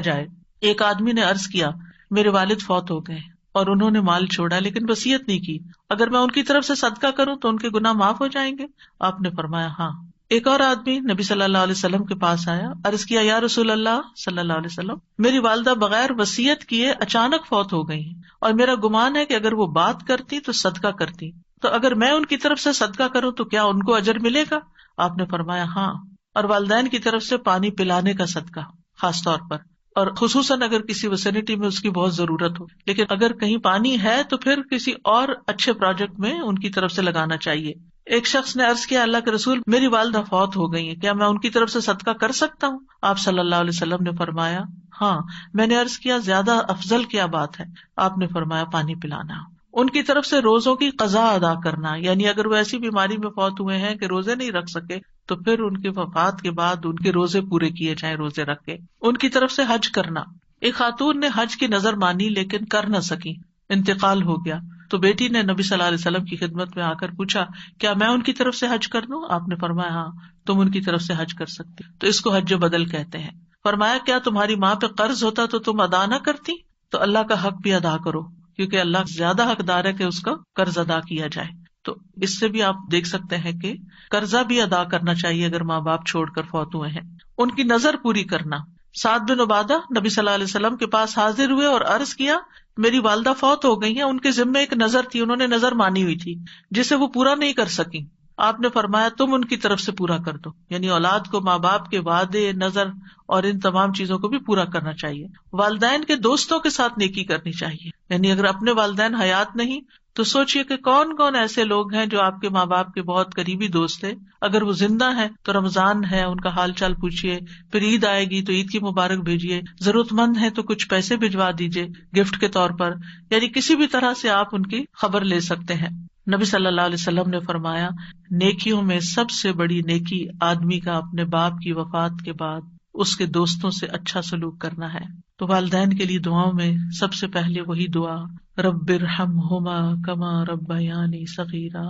جائے. ایک آدمی نے عرض کیا میرے والد فوت ہو گئے اور انہوں نے مال چھوڑا لیکن وصیت نہیں کی، اگر میں ان کی طرف سے صدقہ کروں تو ان کے گناہ معاف ہو جائیں گے؟ آپ نے فرمایا ہاں. ایک اور آدمی نبی صلی اللہ علیہ وسلم کے پاس آیا، عرض کیا یا رسول اللہ صلی اللہ علیہ وسلم میری والدہ بغیر وصیت کیے اچانک فوت ہو گئی ہیں اور میرا گمان ہے کہ اگر وہ بات کرتی تو صدقہ کرتی، تو اگر میں ان کی طرف سے صدقہ کروں تو کیا ان کو اجر ملے گا؟ آپ نے فرمایا ہاں. اور والدین کی طرف سے پانی پلانے کا صدقہ خاص طور پر، اور خصوصاً اگر کسی ویسینٹی میں اس کی بہت ضرورت ہو، لیکن اگر کہیں پانی ہے تو پھر کسی اور اچھے پروجیکٹ میں ان کی طرف سے لگانا چاہیے. ایک شخص نے عرض کیا اللہ کے رسول میری والدہ فوت ہو گئی ہیں، کیا میں ان کی طرف سے صدقہ کر سکتا ہوں؟ آپ صلی اللہ علیہ وسلم نے فرمایا ہاں. میں نے عرض کیا زیادہ افضل کیا بات ہے؟ آپ نے فرمایا پانی پلانا. ان کی طرف سے روزوں کی قضا ادا کرنا، یعنی اگر وہ ایسی بیماری میں فوت ہوئے ہیں کہ روزے نہیں رکھ سکے تو پھر ان کی وفات کے بعد ان کے روزے پورے کیے جائیں روزے رکھ کے. ان کی طرف سے حج کرنا. ایک خاتون نے حج کی نظر مانی لیکن کر نہ سکی، انتقال ہو گیا، تو بیٹی نے نبی صلی اللہ علیہ وسلم کی خدمت میں آ کر پوچھا کیا میں ان کی طرف سے حج کر دوں؟ آپ نے فرمایا ہاں تم ان کی طرف سے حج کر سکتی، تو اس کو حج بدل کہتے ہیں۔ فرمایا کیا تمہاری ماں پہ قرض ہوتا تو تم ادا نہ کرتی؟ تو اللہ کا حق بھی ادا کرو، کیونکہ اللہ زیادہ حقدار ہے کہ اس کا قرض ادا کیا جائے۔ تو اس سے بھی آپ دیکھ سکتے ہیں کہ قرضہ بھی ادا کرنا چاہیے اگر ماں باپ چھوڑ کر فوت ہوئے ہیں۔ ان کی نظر پوری کرنا، سعد بن عبادہ نبی صلی اللہ علیہ وسلم کے پاس حاضر ہوئے اور عرض کیا میری والدہ فوت ہو گئی ہیں، ان کے ذمے ایک نظر تھی، انہوں نے نظر مانی ہوئی تھی جسے وہ پورا نہیں کر سکی۔ آپ نے فرمایا تم ان کی طرف سے پورا کر دو، یعنی اولاد کو ماں باپ کے وعدے، نظر اور ان تمام چیزوں کو بھی پورا کرنا چاہیے۔ والدین کے دوستوں کے ساتھ نیکی کرنی چاہیے، یعنی اگر اپنے والدین حیات نہیں تو سوچئے کہ کون کون ایسے لوگ ہیں جو آپ کے ماں باپ کے بہت قریبی دوست ہیں، اگر وہ زندہ ہیں تو رمضان ہے ان کا حال چال پوچھیے، پھر عید آئے گی تو عید کی مبارک بھیجیے، ضرورت مند ہے تو کچھ پیسے بھجوا دیجیے گفٹ کے طور پر، یعنی کسی بھی طرح سے آپ ان کی خبر لے سکتے ہیں۔ نبی صلی اللہ علیہ وسلم نے فرمایا نیکیوں میں سب سے بڑی نیکی آدمی کا اپنے باپ کی وفات کے بعد اس کے دوستوں سے اچھا سلوک کرنا ہے۔ تو والدین کے لیے دعاؤں میں سب سے پہلے وہی دعا رب ارحمہما کما ربیانی صغیرا،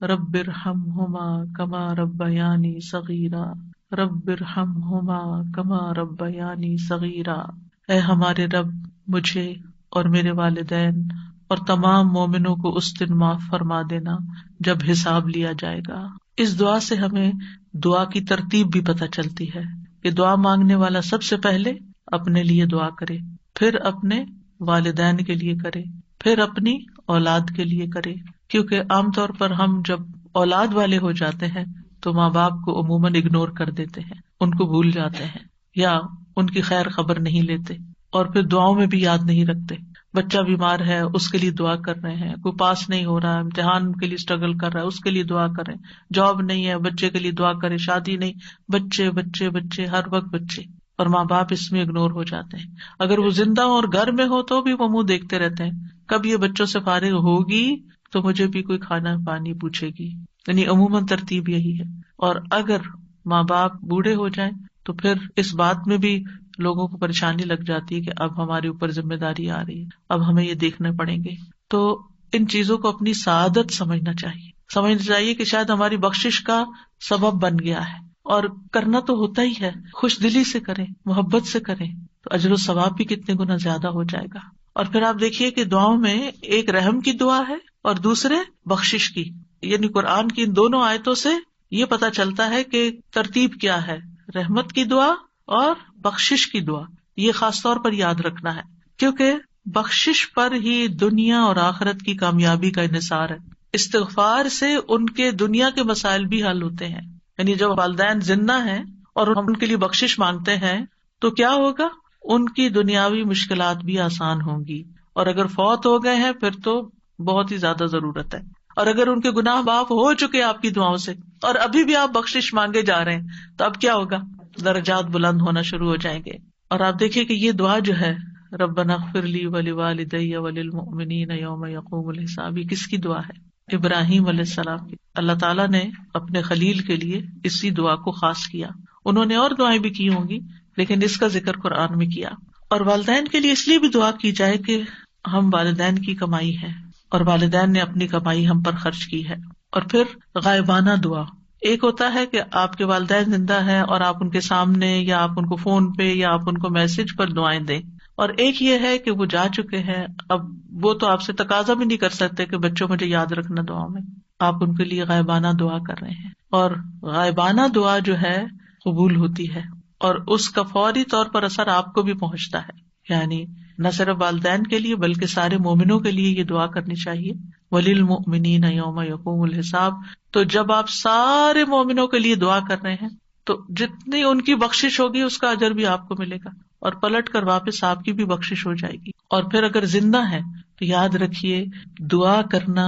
رب ارحمہما کما ربیانی صغیرا، رب ارحمہما کما ربیانی صغیرا۔ اے ہمارے رب مجھے اور میرے والدین اور تمام مومنوں کو اس دن معاف فرما دینا جب حساب لیا جائے گا۔ اس دعا سے ہمیں دعا کی ترتیب بھی پتہ چلتی ہے کہ دعا مانگنے والا سب سے پہلے اپنے لیے دعا کرے، پھر اپنے والدین کے لیے کرے، پھر اپنی اولاد کے لیے کرے، کیونکہ عام طور پر ہم جب اولاد والے ہو جاتے ہیں تو ماں باپ کو عموماً اگنور کر دیتے ہیں، ان کو بھول جاتے ہیں یا ان کی خیر خبر نہیں لیتے، اور پھر دعاؤں میں بھی یاد نہیں رکھتے۔ بچہ بیمار ہے اس کے لیے دعا کر رہے ہیں، کوئی پاس نہیں ہو رہا، امتحان کے لیے اسٹرگل کر رہا ہے اس کے لیے دعا کریں، جاب نہیں ہے بچے کے لیے دعا کریں، شادی نہیں، بچے بچے بچے، ہر وقت بچے، اور ماں باپ اس میں اگنور ہو جاتے ہیں۔ اگر وہ زندہ ہو اور گھر میں ہو تو بھی وہ منہ دیکھتے رہتے ہیں، کب یہ بچوں سے فارغ ہوگی تو مجھے بھی کوئی کھانا پانی پوچھے گی، یعنی عموماً ترتیب یہی ہے۔ اور اگر ماں باپ بوڑھے ہو جائیں تو پھر اس بات میں بھی لوگوں کو پریشانی لگ جاتی ہے کہ اب ہمارے اوپر ذمہ داری آ رہی ہے، اب ہمیں یہ دیکھنے پڑیں گے۔ تو ان چیزوں کو اپنی سعادت سمجھنا چاہیے کہ شاید ہماری بخشش کا سبب بن گیا ہے، اور کرنا تو ہوتا ہی ہے، خوش دلی سے کریں، محبت سے کریں تو اجر و ثواب بھی کتنے گنا زیادہ ہو جائے گا۔ اور پھر آپ دیکھیے کہ دعاؤں میں ایک رحم کی دعا ہے اور دوسرے بخشش کی، یعنی قرآن کی ان دونوں آیتوں سے یہ پتہ چلتا ہے کہ ترتیب کیا ہے، رحمت کی دعا اور بخشش کی دعا۔ یہ خاص طور پر یاد رکھنا ہے کیونکہ بخشش پر ہی دنیا اور آخرت کی کامیابی کا انحصار ہے۔ استغفار سے ان کے دنیا کے مسائل بھی حل ہوتے ہیں، یعنی جب والدین زندہ ہیں اور ہم ان کے لیے بخشش مانگتے ہیں تو کیا ہوگا، ان کی دنیاوی مشکلات بھی آسان ہوں گی، اور اگر فوت ہو گئے ہیں پھر تو بہت ہی زیادہ ضرورت ہے۔ اور اگر ان کے گناہ معاف ہو چکے آپ کی دعاؤں سے اور ابھی بھی آپ بخشش مانگے جا رہے ہیں تو اب کیا ہوگا، درجات بلند ہونا شروع ہو جائیں گے۔ اور آپ دیکھیے کہ یہ دعا جو ہے ربنا اغفر لی ولوالدی وللمؤمنین یوم یقوم الحساب، یہ کس کی دعا ہے؟ ابراہیم علیہ السلام کی۔ اللہ تعالیٰ نے اپنے خلیل کے لیے اسی دعا کو خاص کیا، انہوں نے اور دعائیں بھی کی ہوں گی لیکن اس کا ذکر قرآن میں کیا۔ اور والدین کے لیے اس لیے بھی دعا کی جائے کہ ہم والدین کی کمائی ہے اور والدین نے اپنی کمائی ہم پر خرچ کی ہے۔ اور پھر غائبانہ دعا، ایک ہوتا ہے کہ آپ کے والدین زندہ ہیں اور آپ ان کے سامنے یا آپ ان کو فون پہ یا آپ ان کو میسج پر دعائیں دیں، اور ایک یہ ہے کہ وہ جا چکے ہیں، اب وہ تو آپ سے تقاضا بھی نہیں کر سکتے کہ بچوں مجھے یاد رکھنا دعا میں، آپ ان کے لیے غائبانہ دعا کر رہے ہیں۔ اور غائبانہ دعا جو ہے قبول ہوتی ہے اور اس کا فوری طور پر اثر آپ کو بھی پہنچتا ہے، یعنی نہ صرف والدین کے لیے بلکہ سارے مومنوں کے لیے یہ دعا کرنی چاہیے، وَلِلْمُؤْمِنِينَ يَوْمَ يَقُومُ الْحِسَابُ۔ تو جب آپ سارے مومنوں کے لیے دعا کر رہے ہیں تو جتنی ان کی بخشش ہوگی اس کا اجر بھی آپ کو ملے گا، اور پلٹ کر واپس آپ کی بھی بخشش ہو جائے گی۔ اور پھر اگر زندہ ہے تو یاد رکھیے دعا کرنا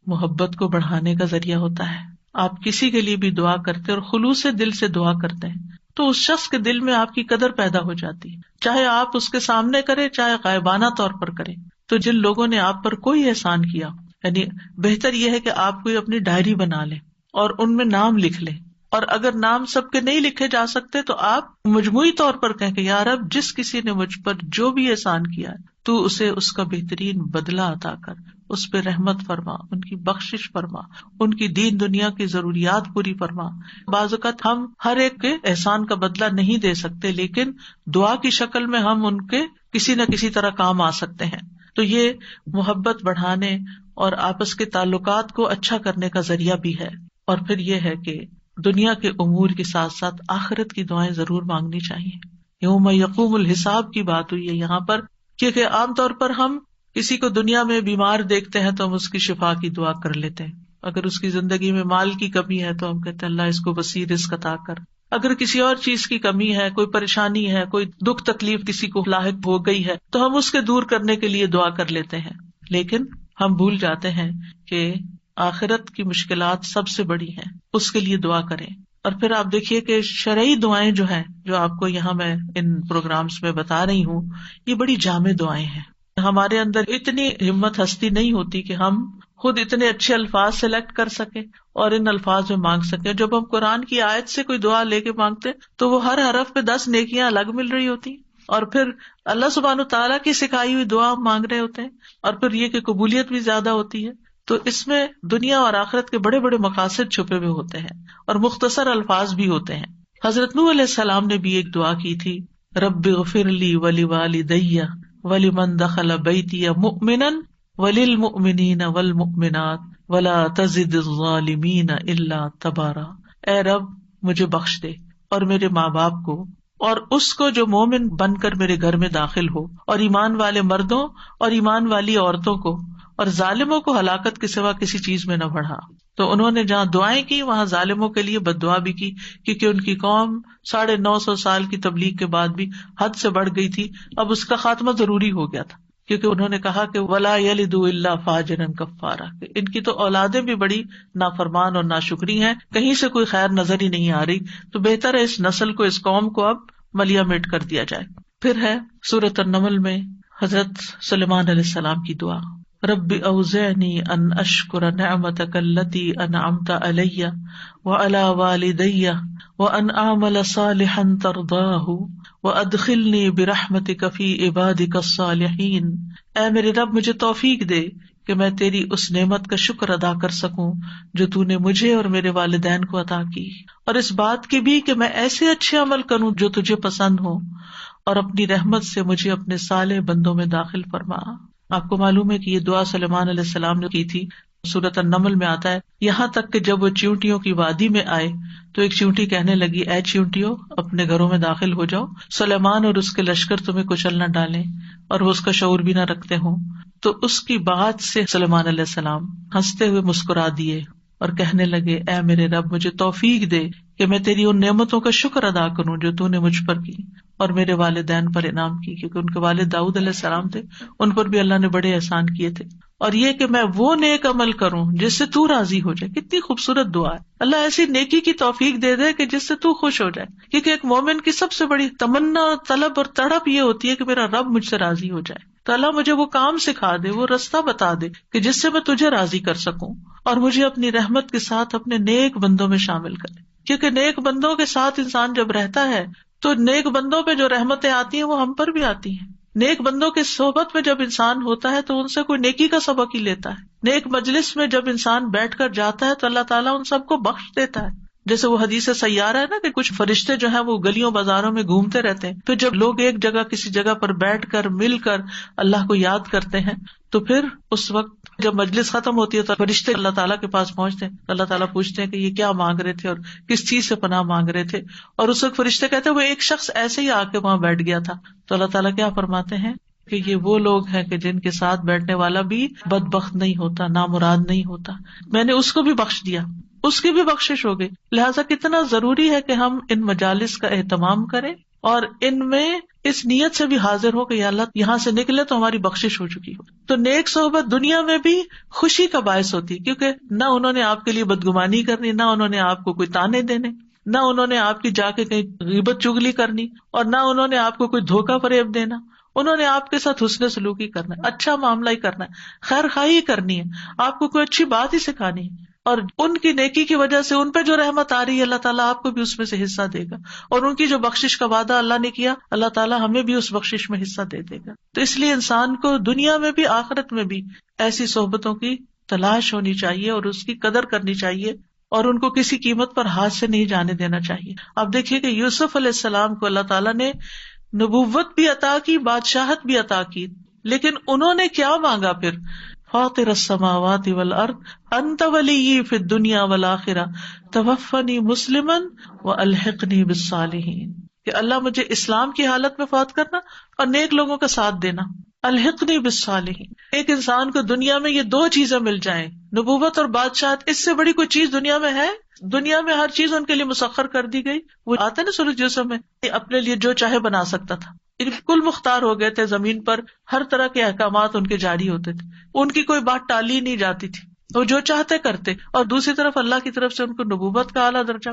محبت کو بڑھانے کا ذریعہ ہوتا ہے۔ آپ کسی کے لیے بھی دعا کرتے اور خلوص دل سے دعا کرتے ہیں تو اس شخص کے دل میں آپ کی قدر پیدا ہو جاتی ہے، چاہے آپ اس کے سامنے کریں چاہے غائبانہ طور پر کریں۔ تو جن لوگوں نے آپ پر کوئی احسان کیا، یعنی بہتر یہ ہے کہ آپ کوئی اپنی ڈائری بنا لیں اور ان میں نام لکھ لیں اور اگر نام سب کے نہیں لکھے جا سکتے تو آپ مجموعی طور پر کہیں کہ یا رب جس کسی نے مجھ پر جو بھی احسان کیا ہے تو اسے اس کا بہترین بدلہ عطا کر، اس پہ رحمت فرما، ان کی بخشش فرما، ان کی دین دنیا کی ضروریات پوری فرما۔ بعض اوقات ہم ہر ایک کے احسان کا بدلہ نہیں دے سکتے، لیکن دعا کی شکل میں ہم ان کے کسی نہ کسی طرح کام آ سکتے ہیں۔ تو یہ محبت بڑھانے اور آپس کے تعلقات کو اچھا کرنے کا ذریعہ بھی ہے۔ اور پھر یہ ہے کہ دنیا کے امور کے ساتھ ساتھ آخرت کی دعائیں ضرور مانگنی چاہیے۔ یوم یقوم الحساب کی بات ہوئی ہے یہاں پر، کیونکہ عام طور پر ہم کسی کو دنیا میں بیمار دیکھتے ہیں تو ہم اس کی شفا کی دعا کر لیتے ہیں، اگر اس کی زندگی میں مال کی کمی ہے تو ہم کہتے ہیں اللہ اس کو وسیع رزق عطا کر، اگر کسی اور چیز کی کمی ہے، کوئی پریشانی ہے، کوئی دکھ تکلیف کسی کو لاحق ہو گئی ہے تو ہم اس کے دور کرنے کے لیے دعا کر لیتے ہیں، لیکن ہم بھول جاتے ہیں کہ آخرت کی مشکلات سب سے بڑی ہیں، اس کے لیے دعا کریں۔ اور پھر آپ دیکھیے کہ شرعی دعائیں جو ہیں، جو آپ کو یہاں میں ان پروگرامز میں بتا رہی ہوں، یہ بڑی جامع دعائیں ہیں۔ ہمارے اندر اتنی ہمت ہستی نہیں ہوتی کہ ہم خود اتنے اچھے الفاظ سلیکٹ کر سکیں اور ان الفاظ میں مانگ سکیں۔ جب ہم قرآن کی آیت سے کوئی دعا لے کے مانگتے تو وہ ہر حرف پہ 10 نیکیاں الگ مل رہی ہوتی، اور پھر اللہ سبحانہ تعالیٰ کی سکھائی ہوئی دعا ہم مانگ رہے ہوتے ہیں، اور پھر یہ کہ قبولیت بھی زیادہ ہوتی ہے۔ تو اس میں دنیا اور آخرت کے بڑے بڑے مقاصد چھپے ہوئے ہوتے ہیں، اور مختصر الفاظ بھی ہوتے ہیں۔ حضرت نوح علیہ السلام نے بھی ایک دعا کی تھی، رب اغفر لی ولوالدی ولمن دخل بیتی مؤمنا وللمؤمنین والمؤمنات ولا تزد الظالمین الا تبارا۔ اے رب مجھے بخش دے اور میرے ماں باپ کو اور اس کو جو مومن بن کر میرے گھر میں داخل ہو، اور ایمان والے مردوں اور ایمان والی عورتوں کو، اور ظالموں کو ہلاکت کے سوا کسی چیز میں نہ بڑھا۔ تو انہوں نے جہاں دعائیں کی وہاں ظالموں کے لیے بد دعا بھی کی، کیونکہ ان کی قوم 950 سال کی تبلیغ کے بعد بھی حد سے بڑھ گئی تھی، اب اس کا خاتمہ ضروری ہو گیا تھا، کیونکہ انہوں نے کہا کہ ولا یلد الا فاجرا کفارا، ان کی تو اولادیں بھی بڑی نافرمان اور ناشکری ہیں، کہیں سے کوئی خیر نظر ہی نہیں آ رہی، تو بہتر ہے اس نسل کو، اس قوم کو اب ملیا میٹ کر دیا جائے۔ پھر ہے سورۃ النمل میں حضرت سلیمان علیہ السلام کی دعا، رب اوزعنی ان اشکر نعمتک التی انعمت علی وعلی والدی وان اعمل صالحا ترضاہ وادخلنی برحمتک فی عبادک الصالحین۔ اے میرے رب مجھے توفیق دے کہ میں تیری اس نعمت کا شکر ادا کر سکوں جو تو نے مجھے اور میرے والدین کو عطا کی، اور اس بات کی بھی کہ میں ایسے اچھے عمل کروں جو تجھے پسند ہو، اور اپنی رحمت سے مجھے اپنے صالح بندوں میں داخل فرما۔ آپ کو معلوم ہے کہ یہ دعا سلیمان علیہ السلام نے کی تھی، سورۃ النمل میں آتا ہے، یہاں تک کہ جب وہ چیونٹیوں کی وادی میں آئے تو ایک چیونٹی کہنے لگی، اے چیونٹیوں اپنے گھروں میں داخل ہو جاؤ، سلیمان اور اس کے لشکر تمہیں کچل نہ ڈالیں اور وہ اس کا شعور بھی نہ رکھتے ہوں۔ تو اس کی بات سے سلیمان علیہ السلام ہنستے ہوئے مسکرا دیے اور کہنے لگے، اے میرے رب مجھے توفیق دے کہ میں تیری ان نعمتوں کا شکر ادا کروں جو تو نے مجھ پر کی اور میرے والدین پر انعام کی، کیونکہ ان کے والد داؤد علیہ السلام تھے، ان پر بھی اللہ نے بڑے احسان کیے تھے، اور یہ کہ میں وہ نیک عمل کروں جس سے تو راضی ہو جائے۔ کتنی خوبصورت دعا ہے، اللہ ایسی نیکی کی توفیق دے دے کہ جس سے تو خوش ہو جائے، کیونکہ ایک مومن کی سب سے بڑی تمنا، طلب اور تڑپ یہ ہوتی ہے کہ میرا رب مجھ سے راضی ہو جائے۔ تو اللہ مجھے وہ کام سکھا دے، وہ رستہ بتا دے کہ جس سے میں تجھے راضی کر سکوں، اور مجھے اپنی رحمت کے ساتھ اپنے نیک بندوں میں شامل کرے، کیونکہ نیک بندوں کے ساتھ انسان جب رہتا ہے تو نیک بندوں پہ جو رحمتیں آتی ہیں وہ ہم پر بھی آتی ہیں۔ نیک بندوں کے صحبت میں جب انسان ہوتا ہے تو ان سے کوئی نیکی کا سبق ہی لیتا ہے۔ نیک مجلس میں جب انسان بیٹھ کر جاتا ہے تو اللہ تعالیٰ ان سب کو بخش دیتا ہے، جیسے وہ حدیث سیارہ ہے نا کہ کچھ فرشتے جو ہیں وہ گلیوں بازاروں میں گھومتے رہتے ہیں، پھر جب لوگ ایک جگہ کسی جگہ پر بیٹھ کر مل کر اللہ کو یاد کرتے ہیں تو پھر اس وقت جب مجلس ختم ہوتی ہے تو فرشتے اللہ تعالیٰ کے پاس پہنچتے ہیں، اللہ تعالیٰ پوچھتے ہیں کہ یہ کیا مانگ رہے تھے اور کس چیز سے پناہ مانگ رہے تھے، اور اس وقت فرشتے کہتے ہیں وہ ایک شخص ایسے ہی آ کے وہاں بیٹھ گیا تھا، تو اللہ تعالیٰ کیا فرماتے ہیں کہ یہ وہ لوگ ہیں کہ جن کے ساتھ بیٹھنے والا بھی بدبخت نہیں ہوتا، نامراد نہیں ہوتا، میں نے اس کو بھی بخش دیا، اس کی بھی بخشش ہو گئی۔ لہٰذا کتنا ضروری ہے کہ ہم ان مجالس کا اہتمام کریں اور ان میں اس نیت سے بھی حاضر ہو کہ یا اللہ یہاں سے نکلے تو ہماری بخشش ہو چکی ہو۔ تو نیک صحبت دنیا میں بھی خوشی کا باعث ہوتی ہے، کیونکہ نہ انہوں نے آپ کے لیے بدگمانی کرنی، نہ انہوں نے آپ کو کوئی تانے دینے، نہ انہوں نے آپ کی جا کے کہیں غیبت چگلی کرنی، اور نہ انہوں نے آپ کو کوئی دھوکہ فریب دینا۔ انہوں نے آپ کے ساتھ حسن سلوکی کرنا ہے، اچھا معاملہ ہی کرنا ہے، خیر خواہی کرنی ہے، آپ کو کوئی اچھی بات ہی سکھانی ہے۔ اور ان کی نیکی کی وجہ سے ان پہ جو رحمت آ رہی ہے اللہ تعالیٰ آپ کو بھی اس میں سے حصہ دے گا، اور ان کی جو بخشش کا وعدہ اللہ نے کیا اللہ تعالیٰ ہمیں بھی اس بخشش میں حصہ دے دے گا. تو اس لیے انسان کو دنیا میں بھی آخرت میں بھی ایسی صحبتوں کی تلاش ہونی چاہیے اور اس کی قدر کرنی چاہیے، اور ان کو کسی قیمت پر ہاتھ سے نہیں جانے دینا چاہیے. آپ دیکھیے کہ یوسف علیہ السلام کو اللہ تعالیٰ نے نبوت بھی عطا کی، بادشاہت بھی عطا کی، لیکن انہوں نے کیا مانگا پھر؟ فاطر السماوات والارض انت ولی فی الدنیا والآخرہ توفنی مسلما والحقنی بالصالحین، کہ اللہ مجھے اسلام کی حالت میں فوت کرنا اور نیک لوگوں کا ساتھ دینا. الحقنی بالصالحین، ایک انسان کو دنیا میں یہ دو چیزیں مل جائیں، نبوت اور بادشاہت، اس سے بڑی کوئی چیز دنیا میں ہے؟ دنیا میں ہر چیز ان کے لیے مسخر کر دی گئی. وہ آتا ہے نا سورۃ یوسف میں، اپنے لیے جو چاہے بنا سکتا تھا، بالکل مختار ہو گئے تھے، زمین پر ہر طرح کے احکامات ان کے جاری ہوتے تھے، ان کی کوئی بات ٹالی نہیں جاتی تھی، وہ جو چاہتے کرتے. اور دوسری طرف اللہ کی طرف سے ان کو نبوت کا اعلیٰ درجہ،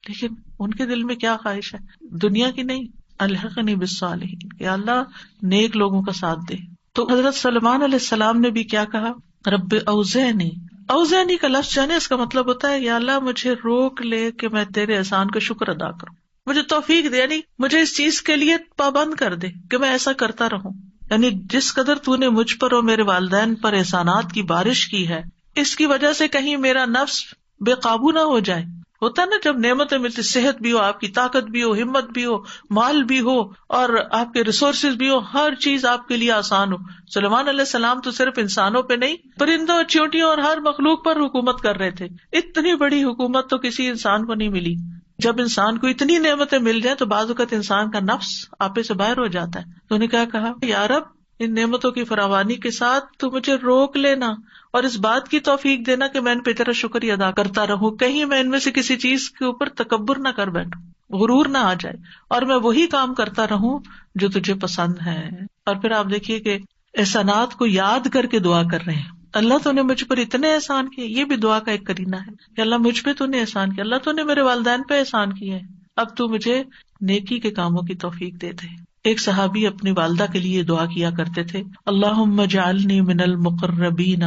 لیکن ان کے دل میں کیا خواہش ہے؟ دنیا کی نہیں، الحقنی بالصالحین، کہ اللہ نیک لوگوں کا ساتھ دے. تو حضرت سلیمان علیہ السلام نے بھی کیا کہا؟ رب اوزعنی. اوزعنی کا لفظ جانے اس کا مطلب ہوتا ہے یا اللہ مجھے روک لے کہ میں تیرے احسان کا شکر ادا کروں، مجھے توفیق دے، یعنی مجھے اس چیز کے لیے پابند کر دے کہ میں ایسا کرتا رہوں. یعنی جس قدر تو نے مجھ پر اور میرے والدین پر احسانات کی بارش کی ہے، اس کی وجہ سے کہیں میرا نفس بے قابو نہ ہو جائے. ہوتا نا جب نعمتیں ملتی، صحت بھی ہو، آپ کی طاقت بھی ہو، ہمت بھی ہو، مال بھی ہو، اور آپ کے ریسورسز بھی ہو، ہر چیز آپ کے لیے آسان ہو. سلیمان علیہ السلام تو صرف انسانوں پہ نہیں، پرندوں، چیونٹیوں اور ہر مخلوق پر حکومت کر رہے تھے. اتنی بڑی حکومت تو کسی انسان کو نہیں ملی. جب انسان کو اتنی نعمتیں مل جائیں تو بعض اوقات انسان کا نفس آپے سے باہر ہو جاتا ہے. تو انہیں کیا کہا؟ یا رب ان نعمتوں کی فراوانی کے ساتھ تو مجھے روک لینا اور اس بات کی توفیق دینا کہ میں ان پہ تیرا شکریہ ادا کرتا رہوں، کہیں میں ان میں سے کسی چیز کے اوپر تکبر نہ کر بیٹھوں، غرور نہ آ جائے، اور میں وہی کام کرتا رہوں جو تجھے پسند ہے. اور پھر آپ دیکھیے کہ احسانات کو یاد کر کے دعا کر رہے ہیں. اللہ تو نے مجھ پر اتنے احسان کیے، یہ بھی دعا کا ایک کرینہ ہے کہ اللہ مجھ پہ تو نے احسان کیا، اللہ تو نے میرے والدین پہ احسان کیے ہیں، اب تو مجھے نیکی کے کاموں کی توفیق دے دے. ایک صحابی اپنی والدہ کے لیے دعا کیا کرتے تھے، اللہم اجعلنی من المقربین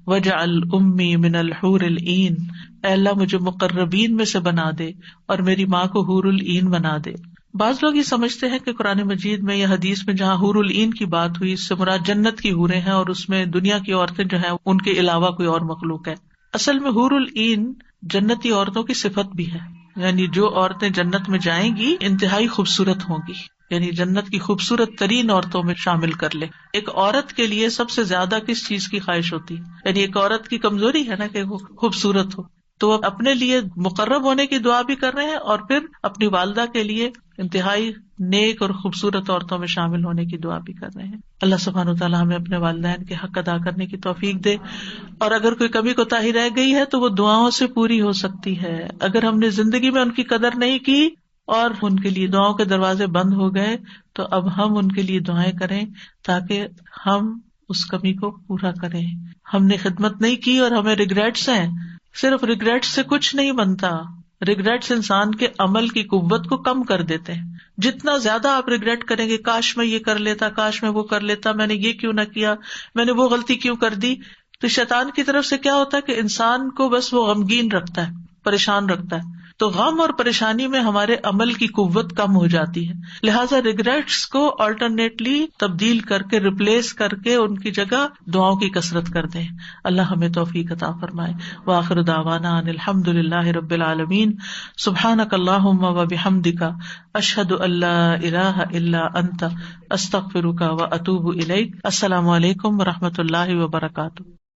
واجعل امی من الحور العین، اے اللہ مجھے مقربین میں سے بنا دے اور میری ماں کو حور العین بنا دے. بعض لوگ یہ سمجھتے ہیں کہ قرآن مجید میں یا حدیث میں جہاں حور العین کی بات ہوئی، اس سے مراد جنت کی حوریں ہیں، اور اس میں دنیا کی عورتیں جو ہیں ان کے علاوہ کوئی اور مخلوق ہے. اصل میں حور العین جنتی عورتوں کی صفت بھی ہے، یعنی جو عورتیں جنت میں جائیں گی انتہائی خوبصورت ہوں گی، یعنی جنت کی خوبصورت ترین عورتوں میں شامل کر لے. ایک عورت کے لیے سب سے زیادہ کس چیز کی خواہش ہوتی ہے؟ یعنی ایک عورت کی کمزوری ہے نا کہ وہ خوبصورت ہو، تو وہ اپنے لیے مقرب ہونے کی دعا بھی کر رہے ہیں اور پھر اپنی والدہ کے لیے انتہائی نیک اور خوبصورت عورتوں میں شامل ہونے کی دعا بھی کر رہے ہیں. اللہ سبحانہ وتعالیٰ ہمیں اپنے والدین کے حق ادا کرنے کی توفیق دے، اور اگر کوئی کمی کوتاہی رہ گئی ہے تو وہ دعاؤں سے پوری ہو سکتی ہے. اگر ہم نے زندگی میں ان کی قدر نہیں کی اور ان کے لیے دعاؤں کے دروازے بند ہو گئے تو اب ہم ان کے لیے دعائیں کریں تاکہ ہم اس کمی کو پورا کریں. ہم نے خدمت نہیں کی اور ہمیں ریگریٹس ہیں، صرف ریگریٹس سے کچھ نہیں بنتا. ریگریٹس انسان کے عمل کی قوت کو کم کر دیتے ہیں. جتنا زیادہ آپ ریگریٹ کریں گے، کاش میں یہ کر لیتا، کاش میں وہ کر لیتا، میں نے یہ کیوں نہ کیا، میں نے وہ غلطی کیوں کر دی، تو شیطان کی طرف سے کیا ہوتا ہے کہ انسان کو بس وہ غمگین رکھتا ہے، پریشان رکھتا ہے. تو غم اور پریشانی میں ہمارے عمل کی قوت کم ہو جاتی ہے. لہٰذا ریگریٹس کو آلٹرنیٹلی تبدیل کر کے، ریپلیس کر کے ان کی جگہ دعاؤں کی کثرت کر دیں. اللہ ہمیں توفیق عطا فرمائے. وآخر دعوانا ان الحمد للہ رب العالمین. سبحانک اللہم وبحمدک، اشہد ان لا الہ الا انت، استغفرک واتوب الیک. السلام علیکم ورحمۃ اللہ وبرکاتہ.